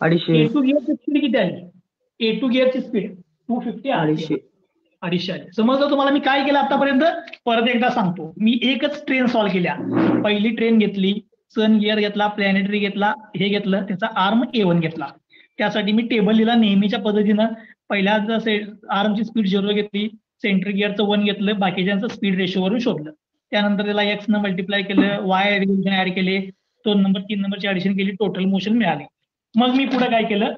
A2 गिअरची स्पीड किती आली? A2 गिअरची स्पीड 250 आली. 250 आले. समजलं तुम्हाला मी काय केलं आतापर्यंत? परत एकदा सांगतो. मी एकच ट्रेन सॉल्व्ह केल्या. पहिली ट्रेन घेतली, सन गिअर घेतला, प्लॅनेटरी घेतला, हे घेतलं, त्याचा आर्म A1 घेतला. त्यासाठी मी टेबल लिहिला नेहमीच्या पद्धतीनं. पहिल्या आर्मची स्पीड 0 घेतली, सेंट्री गिअरचं 1 घेतलं, बाकीच्यांचं स्पीड रेशोवरून शोधलं. त्यानंतर त्याला X न मल्टिप्लाय केलं, Y रिव्होल्यूशन ऍड केले, 2 नंबर 3 नंबरची ऍडिशन केली, टोटल मोशन मिळाली. मग मी पुढे काय केलं?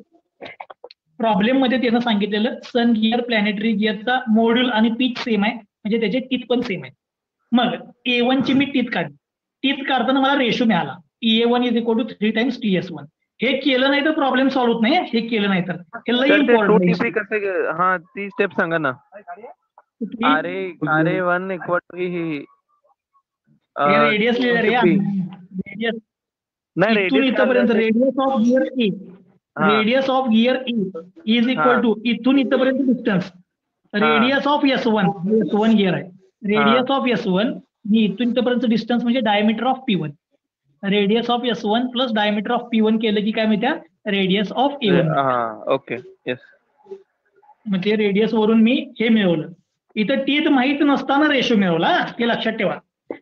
प्रॉब्लेम मध्ये त्यानं सांगितलेलं सन गिअर प्लॅनेटरी गिअरचा मॉड्यूल आणि पिच सेम आहे, म्हणजे त्याचे टीथ पण सेम आहे. मग A1 ची मी टीथ काढली. टीथ काढताना मला रेशो मिळाला EA1 is equal to 3 times TS1. हे केलं नाही तर प्रॉब्लेम सॉल्व्ह होत नाही. हे केलं नाही तर हे लई इम्पॉर्टंट. हा ती स्टेप सांगा ना. RA1 इक्वल टू ही रेडियस रेडियस नाही इथून इथपर्यंत radius of gear A, radius of gear A is equal to इथून इथपर्यंत distance radius of S1 gear आहे. रेडियस ऑफ S1 मी इथून इथपर्यंत डिस्टन्स म्हणजे diameter of P1. Radius of S1 plus diameter of P1 केलं की काय माहिती? Radius of A1. Okay yes. मग ते रेडियस वरून मी हे मिळवलं. इथं टीथ माहित नसताना रेशो मिळवला, हे लक्षात ठेवा.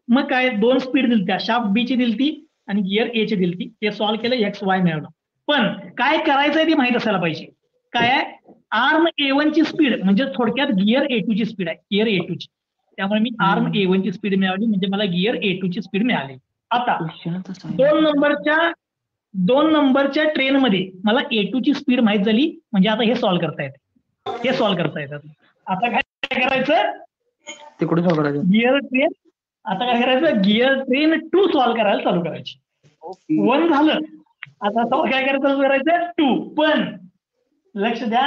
मग काय 2 स्पीड दिलत्या, शाफ्ट B ची दिलती आणि गिअर A ची दिलती. ते सॉल्व्ह केलं, XY मिळवलं. पण काय करायचंय ते माहित असायला पाहिजे. काय आहे? आर्म A1 ची स्पीड म्हणजे थोडक्यात गिअर A2 ची स्पीड आहे, गिअर A2 ची. त्यामुळे मी आर्म A1 ची स्पीड मिळवली, म्हणजे मला गिअर A2 ची स्पीड मिळाली. आता 2 नंबरच्या ट्रेन मध्ये मला A2 ची स्पीड माहित झाली, म्हणजे आता हे सॉल्व्ह करता येते. हे सॉल्व्ह करता येतात. आता काय करायचं? तिकडून सॉल्व्ह करायचं. Gear train. आता काय करायचं? गिअर ट्रेन 2 सॉल्व्ह करायला चालू करायची. 1 झालं. आता काय करायचं? 2. पण लक्ष द्या,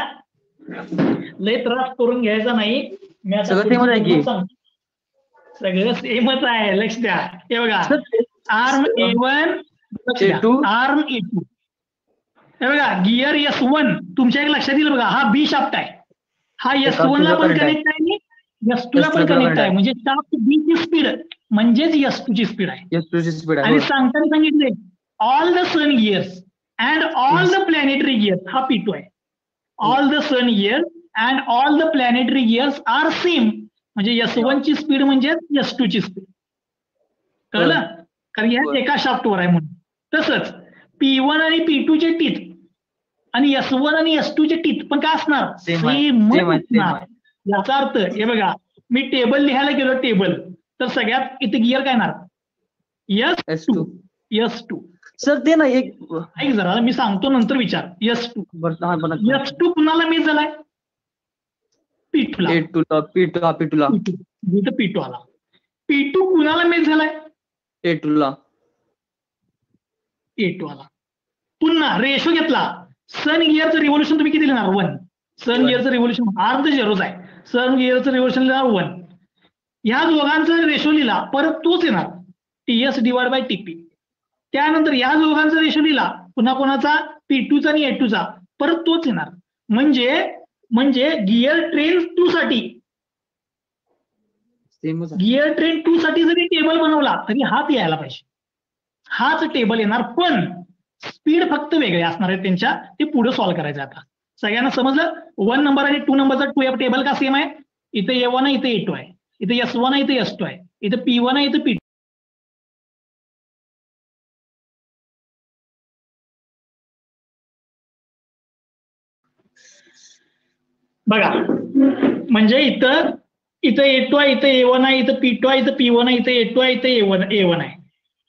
लय त्रास करून घ्यायचा नाही. मी आता सगळं सेमच आहे. लक्ष द्या. हे बघा, आर्म A1, आर्म A2. हे बघा, गिअर S1 तुमच्या एक लक्षात येईल बघा, हा B शाफ्ट आहे. हा S1 ला पण कनेक्ट आहे, S2 ला पण कनेक्ट आहे. म्हणजे शाफ्ट B ची स्पीड म्हणजेच S2 ची स्पीड आहे. आणि सांगताना सांगितले all the sun gears and all the planetary gears, हा P2 आहे. All the sun gears and all the planetary gears are same, म्हणजे S1 ची स्पीड म्हणजे S2 ची स्पीड. कळलं? कारण ह्या एका शाफ्टवर आहे म्हणून. तसंच P1 आणि P2 चे टीथ आणि S1 आणि S2 चे टीथ पण काय असणार? सेम असणार. याचा अर्थ हे बघा, मी टेबल लिहायला गेलो टेबल, तर सगळ्यात इथे गिअर काय येणार? S2. सर ते ना एक ऐक जरा, मी सांगतो नंतर विचार. S2 कुणाला मिस झालाय? P2 ला. P2 आला. P2 कुणाला मिस झालाय? A2 ला. A2 आला. पुन्हा रेशो घेतला. सन गिअरचं रिव्होल्यूशन तुम्ही किती लिहिणार? 1. सन गिअरचं रिव्होल्यूशन आर्म तर 0च आहे. सन गिअरचं रिव्होल्यूशन लिहिणार 1. ह्या दोघांचा रेशो लिहिला, परत तोच येणार TS डिवाइड बाय TP. त्यानंतर या दोघांचा रेशो लिहिला, पुन्हा कोणाचा? P2चा आणि A2चा, परत तोच येणार. म्हणजे गिअर ट्रेन 2 साठी, गिअर ट्रेन 2 साठी जरी टेबल बनवला तरी हाच यायला पाहिजे. हाच टेबल येणार, पण स्पीड फक्त वेगळे असणार आहे त्यांच्या. ते पुढे सॉल्व्ह करायचं. आता सगळ्यांना समजलं? 1 नंबर आणि 2 नंबरचा 2 टेबल का सेम आहे? इथे A1 आहे, इथे A2 आहे, इथे S1 आहे, इथे S2 आहे, इथे P1 आहे, इथे P2. बघा, म्हणजे इथं A2 आहे, इथं A1 आहे, इथं P2 आहे, इथं P1 आहे, इथं A2 आहे, इथं A1 आहे.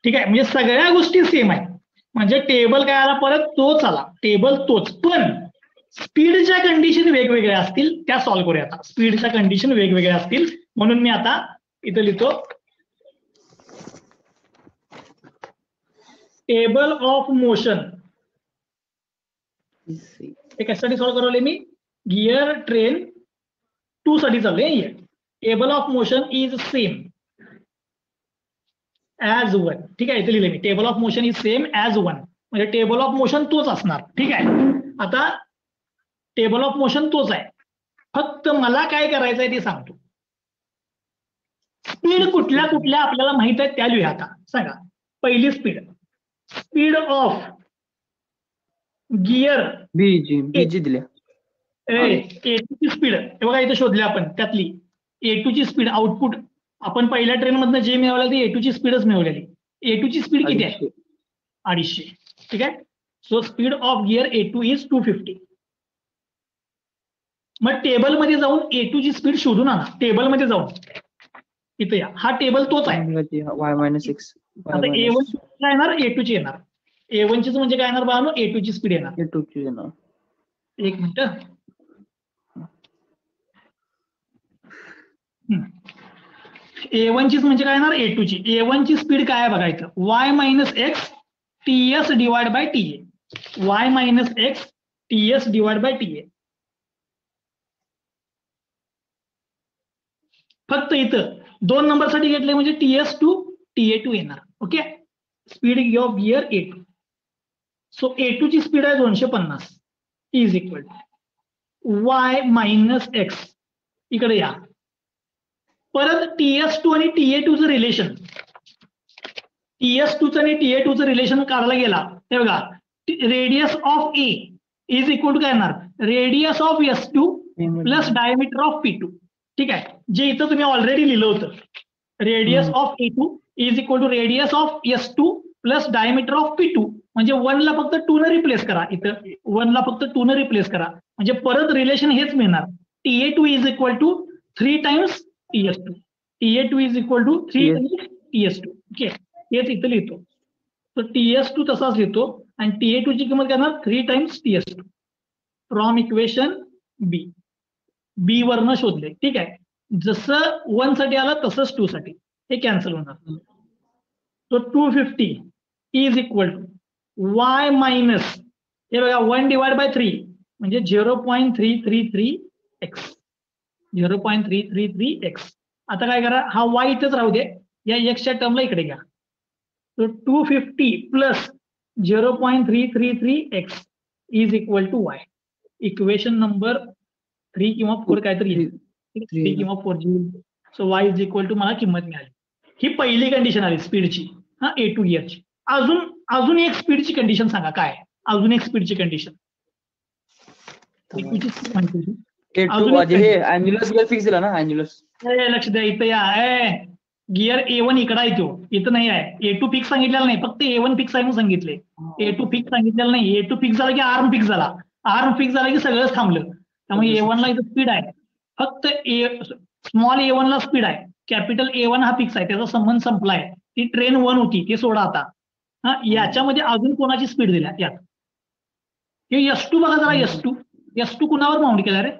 ठीक आहे, म्हणजे सगळ्या गोष्टी सेम आहे. म्हणजे टेबल काय आला? परत तोच आला. टेबल तोच, पण स्पीडच्या कंडिशन वेगवेगळ्या असतील, त्या सॉल्व्ह करूया. आता स्पीडच्या कंडिशन वेगवेगळ्या असतील, म्हणून मी आता इथं लिहितो टेबल ऑफ मोशन. हे कशासाठी सॉल्व्ह करवले मी? गिअर ट्रेन 2 साठी चाललंय. Table of motion is same as 1. ठीक आहे, इथे लिहिले मी table of motion is same as 1, म्हणजे टेबल ऑफ मोशन तोच असणार. ठीक आहे, आता टेबल ऑफ मोशन तोच आहे, फक्त मला काय करायचंय ते सांगतो. स्पीड कुठल्या कुठल्या आपल्याला माहित आहे त्या लिहूया. आता सांगा. पहिली स्पीड ऑफ गिअर बीजी दिल्या. A2 ची स्पीड हे बघा इथे शोधली आपण त्यातली A2 ची स्पीड आउटपुट आपण पहिल्या ट्रेन मधनं जे मिळवलं ते A2 ची स्पीडच मिळवलेली. A2 ची स्पीड किती आहे? 250. ठीक आहे. So speed of gear A2 is 250. मग टेबलमध्ये जाऊन A2 ची स्पीड शोधून आणा. टेबलमध्ये जाऊन इथे या. हा टेबल तोच आहे. y minus x. आता A1 ची काय येणार? A2 ची येणार. A1 ची म्हणजे काय येणार बाळांनो? A2 ची स्पीड येणार. A2 ची येणार. एक मिनिट. A1 ची म्हणजे काय येणार? A2 ची. A1 ची स्पीड काय आहे बघा इथं? y minus x TS divide by TA. y minus x TS divide by TA. फक्त इथं 2 नंबरसाठी घेतले म्हणजे TS2 TA2 येणार. Okay. Speed of gear A2. So A2 ची स्पीड आहे 250 is equal to y minus x. इकडे या. परत TS2 आणि TA2 चं रिलेशन. TS2 आणि TA2 चं रिलेशन काढायला गेला हे बघा. Radius of A is equal to काय येणार? Radius of S2 plus diameter of P2. ठीक आहे. जे इथं तुम्ही ऑलरेडी लिहिलं होतं. Radius of A2 is equal to radius of S2 plus diameter of P2. म्हणजे 1 ला फक्त 2 न रिप्लेस करा. इथं 1 ला फक्त 2 न रिप्लेस करा. म्हणजे परत रिलेशन हेच मिळणार. TA2 is equal to 3 times TS2. TA2 is equal to 3 times TS2. Okay. हेच इथं लिहितो. तर TS2 तसाच लिहितो आणि TA2 ची किंमत काय येणार? 3 टाइम्स TS2. फ्रॉम इक्वेशन बी. बी वरनं शोधले. ठीक आहे. जसं 1 साठी आलं तसंच 2 साठी हे कॅन्सल होणार. तो 250 is equal to y minus हे बघा 1 डिवाइड बाय 3 म्हणजे 0.333x. 0.333x. आता काय करा? हा y इथेच राहू दे. या x च्या टर्मला इकडे घ्या. तो 250 plus 0.333x is equal to y. Equation number 3 किंवा 4 काहीतरी येईल. 3 किंवा 4 जी. So y is equal to मला किंमत मिळाली. ही पहिली कंडिशन आली स्पीडची. हा A2 गिअरची. अजून एक स्पीडची कंडिशन सांगा काय? अजून एक स्पीडची कंडिशन. अॅन्युलस गिअर फिक्स दिला ना? अॅन्युलस. लक्ष द्या इथं या. गिअर A1 इकडे आहे तो. इथं नाही आहे. A2 फिक्स सांगितलेला नाही. फक्त A1 फिक्स आहे म्हणून सांगितले. A2 फिक्स सांगितलेलं नाही. A2 फिक्स झाला की आर्म फिक्स झाला. आर्म फिक्स झाला की सगळंच थांबलं. त्यामुळे A1 ला इथं स्पीड आहे. फक्त स्मॉल A1 ला स्पीड आहे. कॅपिटल A1 हा फिक्स आहे. त्याचा संबंध संपलाय. ती ट्रेन 1 होती. ती सोडा आता. हा याच्यामध्ये अजून कोणाची स्पीड दिल्या यात? हे S2 बघा जरा. S2 कुणावर माउंट केला रे?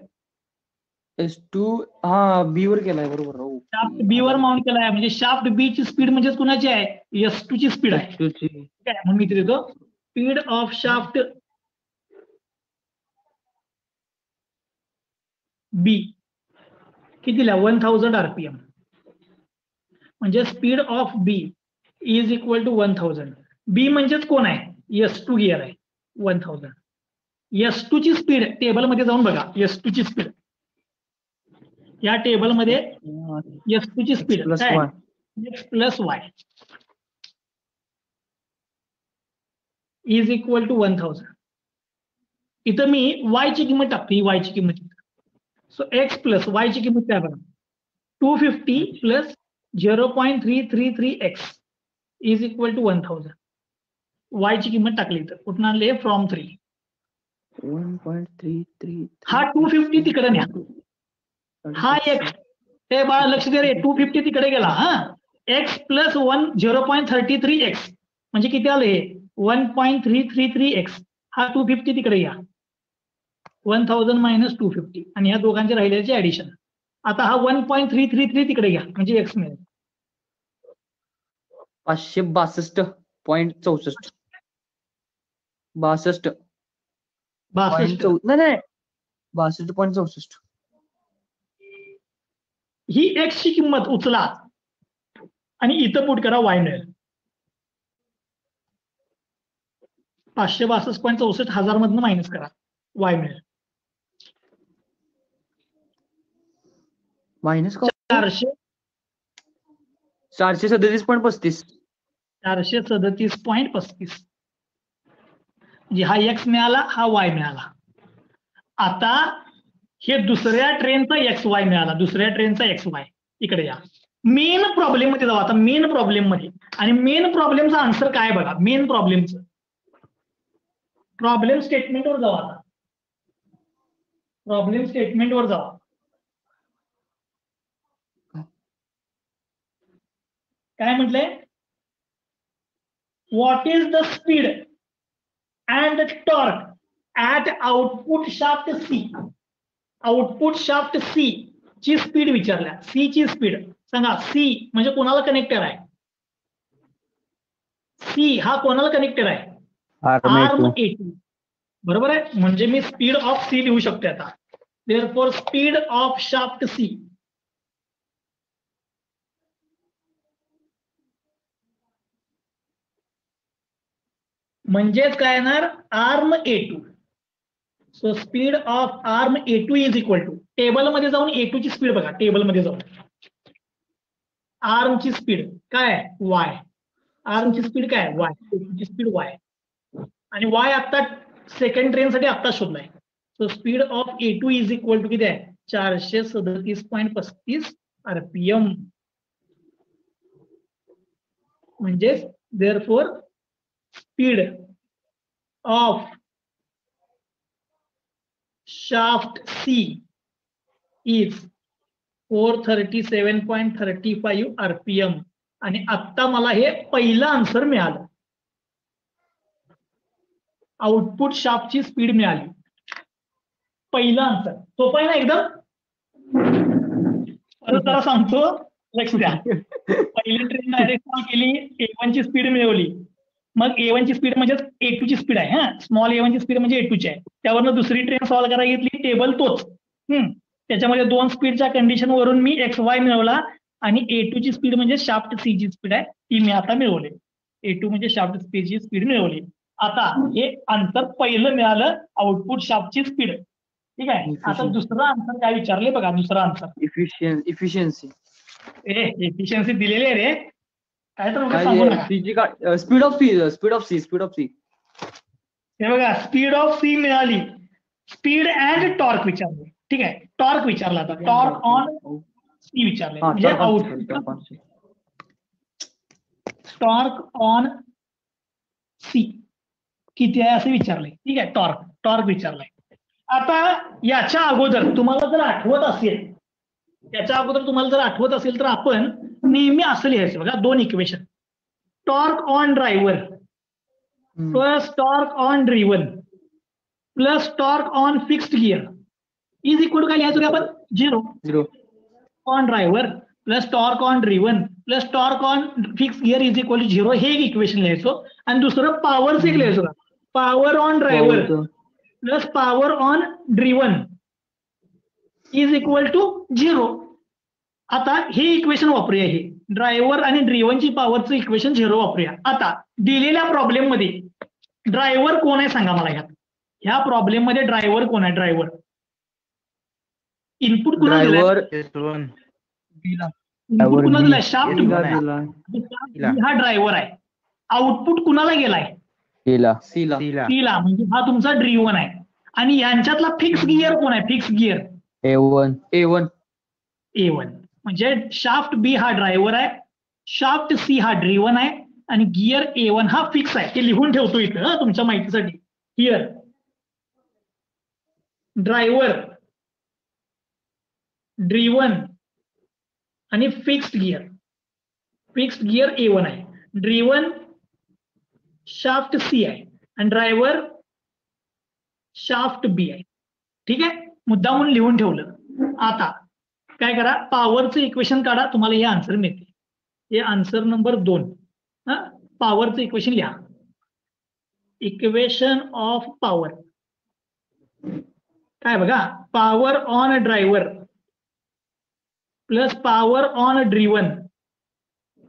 S2 हा बी वर केलाय. बरोबर. शाफ्ट बी वर माउंट केलाय. म्हणजे शाफ्ट बी ची स्पीड म्हणजे कुणाची आहे? S2 ची स्पीड आहे. म्हणून मी इथे देतो स्पीड ऑफ शाफ्ट बी कितीला? 1000 RPM. म्हणजे speed of B is equal to 1000. B म्हणजेच कोण आहे? S2 गिअर आहे. 1000. S2 ची स्पीड टेबलमध्ये जाऊन बघा. S2 ची स्पीड या टेबलमध्ये S2 ची speed x plus y is equal to 1000. इथं मी y ची किंमत टाकतो. ही y ची किंमत. सो x प्लस y ची किंमत काय बघा? 250 plus 0.333x is equal to 1000. y ची किंमत टाकली तर कुठून आणले? फ्रॉम 3. 1.33. हा 250 तिकडे न्या. हा x हे बाळा लक्ष दे रे. 250 तिकडे गेला. हा x प्लस 0.33x म्हणजे किती आलं हे? 1.333x. हा 250 तिकडे या. 1000 मायनस 250 आणि ह्या दोघांचे राहिल्याचे ऍडिशन. आता हा 1.333 तिकडे घ्या म्हणजे x मिळेल 562.64. 62. 62. नाही 62.64. ही x ची किंमत उचला आणि इथं पुट करा y मिळेल. 562.64 हजार मधनं मायनस करा y मिळेल. मायनस 437.35. 437.35 म्हणजे हा x मिळाला, हा y मिळाला. आता हे दुसऱ्या ट्रेनचा एक्स वाय मिळाला, दुसऱ्या ट्रेनचा एक्स वाय. इकडे या, मेन प्रॉब्लेम मध्ये जाऊ आता, मेन प्रॉब्लेम मध्ये. आणि मेन प्रॉब्लेमचा आन्सर काय बघा, मेन प्रॉब्लेमचं प्रॉब्लेम स्टेटमेंटवर जाऊ आता. प्रॉब्लेम स्टेटमेंटवर जाऊ. काय म्हटलंय? What is the speed and torque at output shaft C. Output shaft C ची स्पीड विचारल्या. सी ची स्पीड सांगा. सी म्हणजे कोणाला कनेक्टर आहे? सी हा कोणाला कनेक्टर आहे? Arm A2. बरोबर आहे. म्हणजे मी स्पीड ऑफ सी लिहू शकते आता. Therefore speed of shaft C म्हणजेच काय येणार? Arm A2. So speed of arm A2 is equal to, टेबलमध्ये जाऊन A2 ची स्पीड बघा, टेबलमध्ये जाऊन आर्मची स्पीड काय? वाय. आर्मची स्पीड काय? वाय. ची स्पीड वाय. आणि वाय आता सेकंड ट्रेन साठी आता शोधलाय. So speed of A2 is equal to किती आहे? 437.35 RPM. म्हणजेच therefore speed of shaft C is 437.35 RPM. आणि आता मला हे पहिलं आन्सर मिळालं. आउटपुट शाफ्टची स्पीड मिळाली. पहिलं आन्सर सोपं आहे ना एकदम. परत जरा सांगतो, लक्ष द्या. पहिली ट्रेन डायरेक्ट कॉल केली, A1 ची स्पीड मिळवली. मग A1 ची स्पीड म्हणजे A2 ची स्पीड आहे. हा, स्मॉल A1 ची स्पीड म्हणजे A2 ची आहे. त्यावरनं दुसरी ट्रेन सॉल्व्ह करायला घेतली, टेबल तोच. त्याच्यामध्ये दोन स्पीडच्या कंडिशन वरून मी XY मिळवला. आणि A2 ची स्पीड म्हणजे शाफ्ट सी ची स्पीड आहे, ती मी आता मिळवली. A2 म्हणजे शाफ्ट सी ची स्पीड मिळवली. आता हे आन्सर पहिलं मिळालं, आउटपुट शाफ्टची स्पीड. ठीक आहे. आता दुसरं आन्सर काय विचारले बघा. दुसरं आन्सर इफिशियन्सी. एफिशियन्सी दिलेली आहे रे. काय तर सांगू नका. Speed of C. हे बघा, स्पीड ऑफ सी मिळाली. स्पीड अँड टॉर्क विचारले. ठीक आहे. टॉर्क विचारला आता. टॉर्क ऑन सी विचारले. म्हणजे आउटपुट टॉर्क ऑन सी किती आहे असं विचारलंय. ठीक आहे. टॉर्क विचारलाय. आता याच्या अगोदर तुम्हाला जर आठवत असेल, तर आपण नेहमी असं लिहायचं बघा, दोन equation. Torque on driver plus torque on driven plus torque on fixed gear is equal to काय लिहायचो आपण? 0 on driver plus torque on driven plus torque on fixed gear is equal to 0. हे एक इक्वेशन लिहायचो. आणि दुसरं पॉवरचं एक लिहायचो, power on driver plus power on driven is equal to 0. आता हे इक्वेशन वापरूया. हे ड्रायव्हर आणि ड्रिव्हनची पॉवरचं इक्वेशन 0 वापरूया. आता दिलेल्या प्रॉब्लेम मध्ये ड्रायव्हर कोण आहे सांगा मला. ह्या प्रॉब्लेम मध्ये ड्रायव्हर कोण आहे? ड्रायव्हर इनपुट कुणाला दिलाय? इनपुट कुणाला दिलाय? शाफ्ट हा ड्रायव्हर आहे. आउटपुट कुणाला गेलाय? सीला. म्हणजे हा तुमचा ड्रिव्हन आहे. आणि यांच्यातला फिक्स गिअर कोण आहे? Fix gear A1. म्हणजे शाफ्ट बी हा ड्रायव्हर आहे, शाफ्ट सी हा ड्रिव्हन आहे, आणि गिअर A1 हा फिक्स आहे. ते लिहून ठेवतो इथं तुमच्या माहितीसाठी. हिअर ड्रायव्हर, ड्रिव्हन आणि fixed gear. Fixed gear A1 आहे, ड्रिव्हन शाफ्ट सी आहे, आणि ड्रायव्हर शाफ्ट बी आहे. ठीक आहे. मुद्दा म्हणून लिहून ठेवलं. आता काय करा, पॉवरचं इक्वेशन काढा, तुम्हाला हे आन्सर मिळते. हे आन्सर नंबर 2. पॉवरचं इक्वेशन लिहा. इक्वेशन ऑफ पॉवर काय बघा, power on driver plus power on driven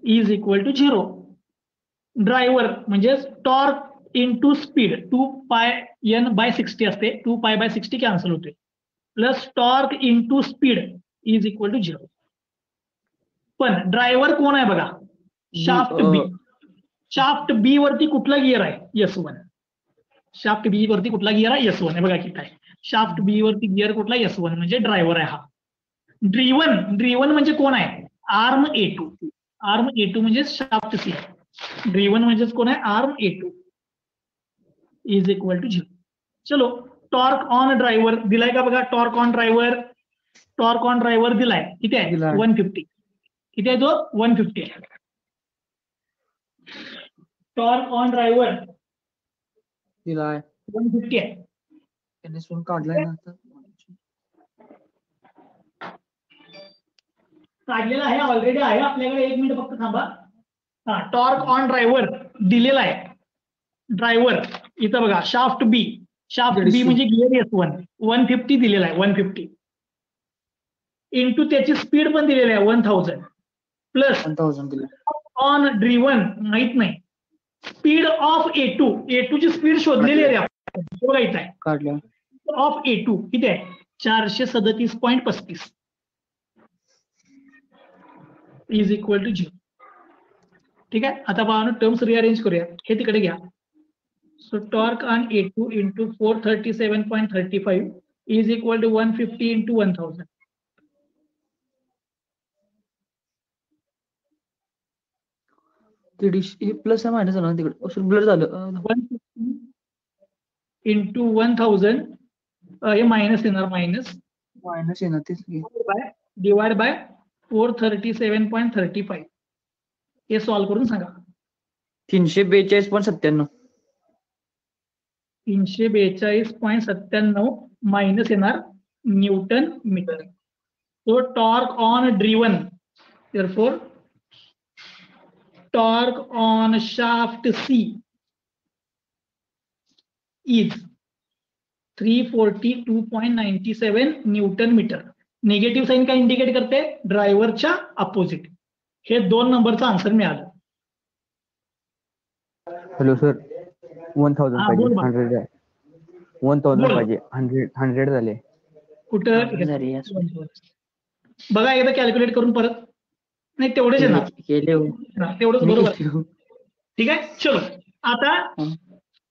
is equal to 0. Driver म्हणजे टॉर्क इंटू स्पीड 2πn/60 असते, 2π/60 कॅन्सल होते, plus torque into speed is equal to 0. पण ड्रायव्हर कोण आहे बघा? शाफ्ट बी. शाफ्ट बी वरती कुठला गिअर आहे? S1. शाफ्ट बी वरती कुठला गिअर आहे? S1 आहे बघा किती आहे. शाफ्ट बी वरती गिअर कुठला S1 म्हणजे ड्रायव्हर आहे हा. ड्रीवन म्हणजे कोण आहे? Arm A2. आर्म A2 म्हणजे शाफ्ट सी. ड्रीवन म्हणजेच कोण आहे? Arm A2 is equal to 0. चलो टॉर्क ऑन ड्रायव्हर दिलाय का बघा. टॉर्क ऑन ड्रायव्हर दिलाय. किती आहे? दिलाय. 150. किती आहे तो? 150 आहे. टॉर्क ऑन ड्रायव्हर दिलाय. 150 आहे. त्याने सोन काढलाय ना आता. काढलेला आहे, ऑलरेडी आहे आपल्याकडे. 1 मिनिट फक्त थांबा. हा, टॉर्क ऑन ड्रायव्हर दिलेला आहे. ड्रायव्हर इथं बघा, शाफ्ट बी म्हणजे गिअर S1 150 दिलेला आहे. 150 इंटू त्याची स्पीड पण दिलेली आहे 1000 प्लस 1000 दिला. ऑन ड्रिवन माहित नाही. स्पीड ऑफ A2 ची स्पीड शोधलेली आहे आपण. बघा इथं आहे. काढला. ऑफ A2 किती आहे? 437.35 इज इक्वल टू 0. ठीक आहे. आता पहा टर्म्स रिअरेंज करूया. हे तिकडे घ्या. So torque on A2 into 437.35 is equal to 150 into 1000. हे प्लस आहे मायनस झालं तिकडे. ब्लर झालं. 150 इंटू 1000 हे मायनस येणार. मायनस येणार तेच. Divide by 437.35. हे सॉल्व्ह करून सांगा. 342.97. 342.97 मायनस येणार न्यूटन मीटर. तो torque on driven, therefore torque on shaft C is 342.97 newton metre. Negative sign काय इंडिकेट करते? ड्रायव्हरच्या अपोजिट. हे 2 नंबरचं आन्सर मिळालं. हॅलो सर, 1000 हा, पाहिजे. बोल बा. 100 आहे. 1000 बोल. पाहिजे. 100 झाले. कुठं झाले. बघा एकदा कॅल्क्युलेट करून परत. नाही तेवढेच आहे ना? केले. तेवढंच बरोबर. ठीक आहे. चलो आता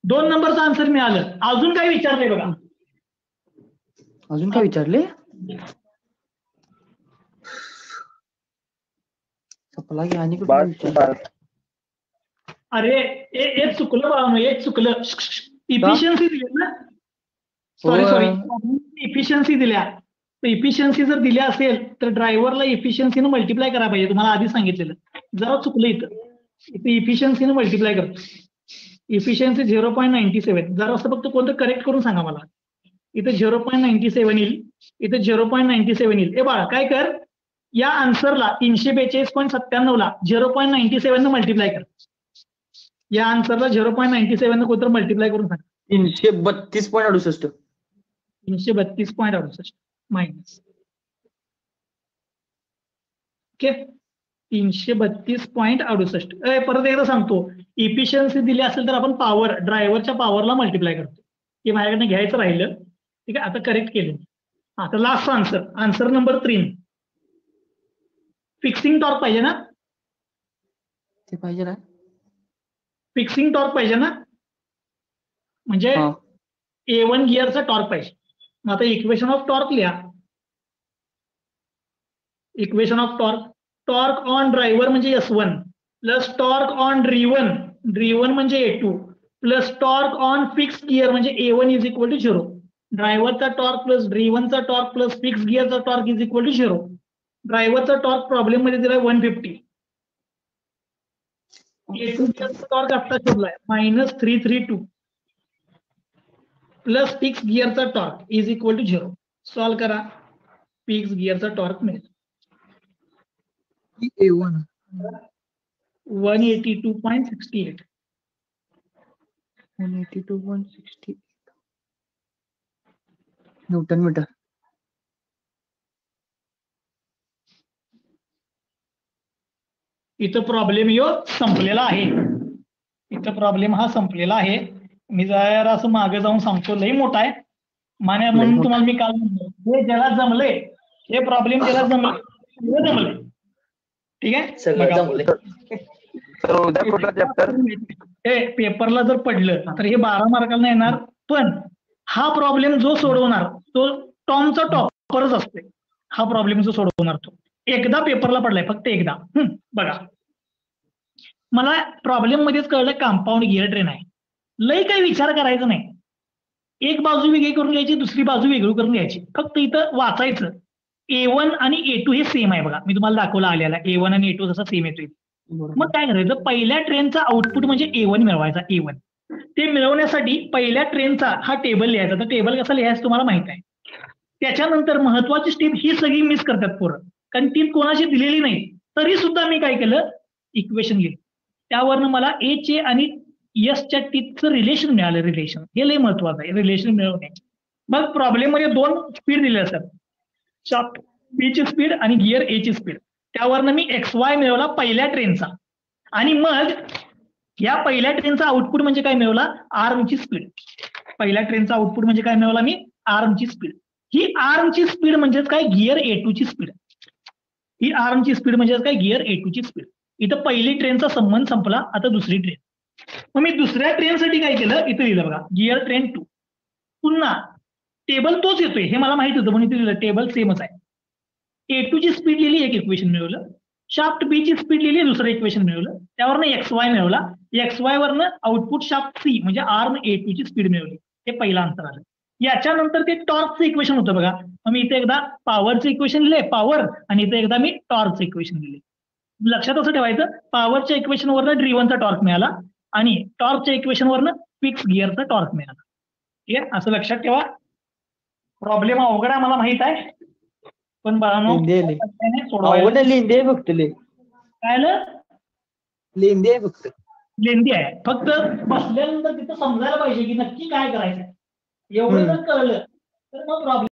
2 नंबरचं आन्सर मिळालं. अजून काय विचारलंय बघा. अजून काय विचारले? सपला की आणि कुठं विचारलं? अरे एक चुकलं बाळांनो, एक चुकलं. इफिशियन्सी दिली ना. सॉरी इफिशियन्सी दिल्या. इफिशियन्सी जर दिल्या असेल तर ड्रायव्हरला इफिशियन्सीनं मल्टिप्लाय करायला पाहिजे. तुम्हाला आधी सांगितलेलं. जरा चुकलं इथं इफिशियन्सीनं मल्टिप्लाय करतो. इफिशियन्सी 0.97. जरा असं फक्त कोणतं करेक्ट करून सांगा मला. इथं 0.97 येईल. इथं 0.97 येईल. ए बाळा काय कर, या आन्सरला 342.97 ला 0.97 न मल्टिप्लाय कर. या आन्सरला 0.97 न कोणतं मल्टिप्लाय करून सांगा. 332.68. 332.68 मायनस. ओके. 332.68. परत एकदा सांगतो, इफिशियन्सी दिली असेल तर आपण पॉवर, ड्रायव्हरच्या पॉवरला मल्टिप्लाय करतो. हे माझ्याकडनं घ्यायचं राहिलं. ठीक आहे. आता करेक्ट केलं. आता last answer number 3. Fixing torque पाहिजे ना? ते पाहिजे ना? फिक्सिंग टॉर्क पाहिजे ना? म्हणजे A1 गिअरचा टॉर्क पाहिजे. मग आता इक्वेशन ऑफ टॉर्क लिहा. Equation of torque on driver म्हणजे S1 plus torque on driven म्हणजे A2 plus torque on fix gear म्हणजे A1 इज इक्वल टू 0. ड्रायव्हरचा टॉर्क प्लस ड्रिवनचा टॉर्क प्लस फिक्स गिअरचा टॉर्क इज इक्वल टू 0. ड्रायव्हरचा torque problem मध्ये दिलाय 150. A2 गिअरचा टॉर्क आता शोधलाय -332 प्लस फिक्स गिअरचा torque is equal to 0. Solve करा. फिक्स गिअरचा टॉर्क मिळेल A1 182.68. 182.68 Newton metre. इथं प्रॉब्लेम संपलेला आहे. इथं प्रॉब्लेम हा संपलेला आहे. मी जरा असं मागे जाऊन सांगतो, लई मोठा आहे माने. म्हणून तुम्हाला मी काल म्हणतो, हे ज्याला जमले, हे प्रॉब्लेम ज्याला जमले. ठीक आहे. चॅप्टर हे पेपरला जर पडलं तर हे 12 मार्काला येणार. पण हा प्रॉब्लेम जो सोडवणार तो टॉमचा टॉपरच असतोय. हा प्रॉब्लेम जो सोडवणार तो एकदा पेपरला पडलाय, फक्त एकदा. बघा, मला प्रॉब्लेम मध्येच कळलं कंपाऊंड गिअर ट्रेन आहे. लय काही विचार करायचा नाही. एक बाजू वेगळी करून घ्यायची, दुसरी बाजू वेगळी करून घ्यायची. फक्त इथं वाचायचं A1 आणि A2 हे सेम आहे. बघा, मी तुम्हाला दाखवलं आलेला A1 आणि A2 जसा सेम येतोय. मग काय करायचं, पहिल्या ट्रेनचा आउटपुट म्हणजे A1 मिळवायचा. A1 ते मिळवण्यासाठी पहिल्या ट्रेनचा हा टेबल लिहायचा. तर टेबल कसा लिहायचा तुम्हाला माहित आहे. त्याच्यानंतर महत्वाची स्टेप ही सगळी मिस करतात पोरं, कारण ती कोणाशी दिलेली नाही. तरी सुद्धा मी काय केलं, इक्वेशन लिहिलं. त्यावरनं मला A चे आणि एसच्या टीचं रिलेशन मिळालं. रिलेशन हे लय महत्वाचं आहे, रिलेशन मिळवणे. मग प्रॉब्लेम मध्ये 2 स्पीड दिले असतात, शाफ्ट बी ची स्पीड आणि गिअर ए ची स्पीड. त्यावरनं मी XY मिळवला पहिल्या ट्रेनचा, आणि मग या पहिल्या ट्रेनचा आउटपुट म्हणजे काय मिळवला, आर्मची स्पीड. पहिल्या ट्रेनचा आउटपुट म्हणजे काय मिळवला मी, आर्मची स्पीड. ही आर्मची स्पीड म्हणजेच काय, गिअर A2 ची स्पीड. ही आर्मची स्पीड म्हणजेच काय, गिअर A2 ची स्पीड. इथं पहिली ट्रेनचा संबंध संपला, आता दुसरी ट्रेन. मग मी दुसऱ्या ट्रेनसाठी काय केलं, इथं लिहिलं बघा, गिअर ट्रेन 2. पुन्हा टेबल तोच येतोय हे मला माहित होतं, म्हणून इथे लिहिलं टेबल सेमच आहे. A2 ची स्पीड लिहिली, एक इक्वेशन मिळवलं. शाफ्ट बी ची स्पीड लिहिली, दुसरं इक्वेशन मिळवलं. त्यावरनं XY मिळवला. XY वरनं आउटपुट शाफ्ट C म्हणजे आर्म A2 ची स्पीड मिळवली. हे पहिलं आन्सर आलं. याच्यानंतर ते टॉर्कचं इक्वेशन होतं बघा. मग मी इथे एकदा पॉवरचं इक्वेशन लिहिले, पॉवर, आणि इथे एकदा मी टॉर्कचं इक्वेशन लिहिले. लक्षात असं ठेवायचं, पॉवरच्या इक्वेशन वरनं ड्रिव्हनचा टॉर्क मिळाला आणि टॉर्कच्या इक्वेशन वरनं फिक्स गिअरचा टॉर्क मिळाला. ठीक आहे, असं लक्षात ठेवा. प्रॉब्लेम अवघड आहे मला माहित आहे, पण बाळांनो सोडवायला लेंदी आहे फक्त काय आलं, लेंदी आहे फक्त. लेंदी आहे. फक्त बसल्यानंतर तिथं समजायला पाहिजे की नक्की काय करायचं. एवढं जर कळलं तर मग प्रॉब्लेम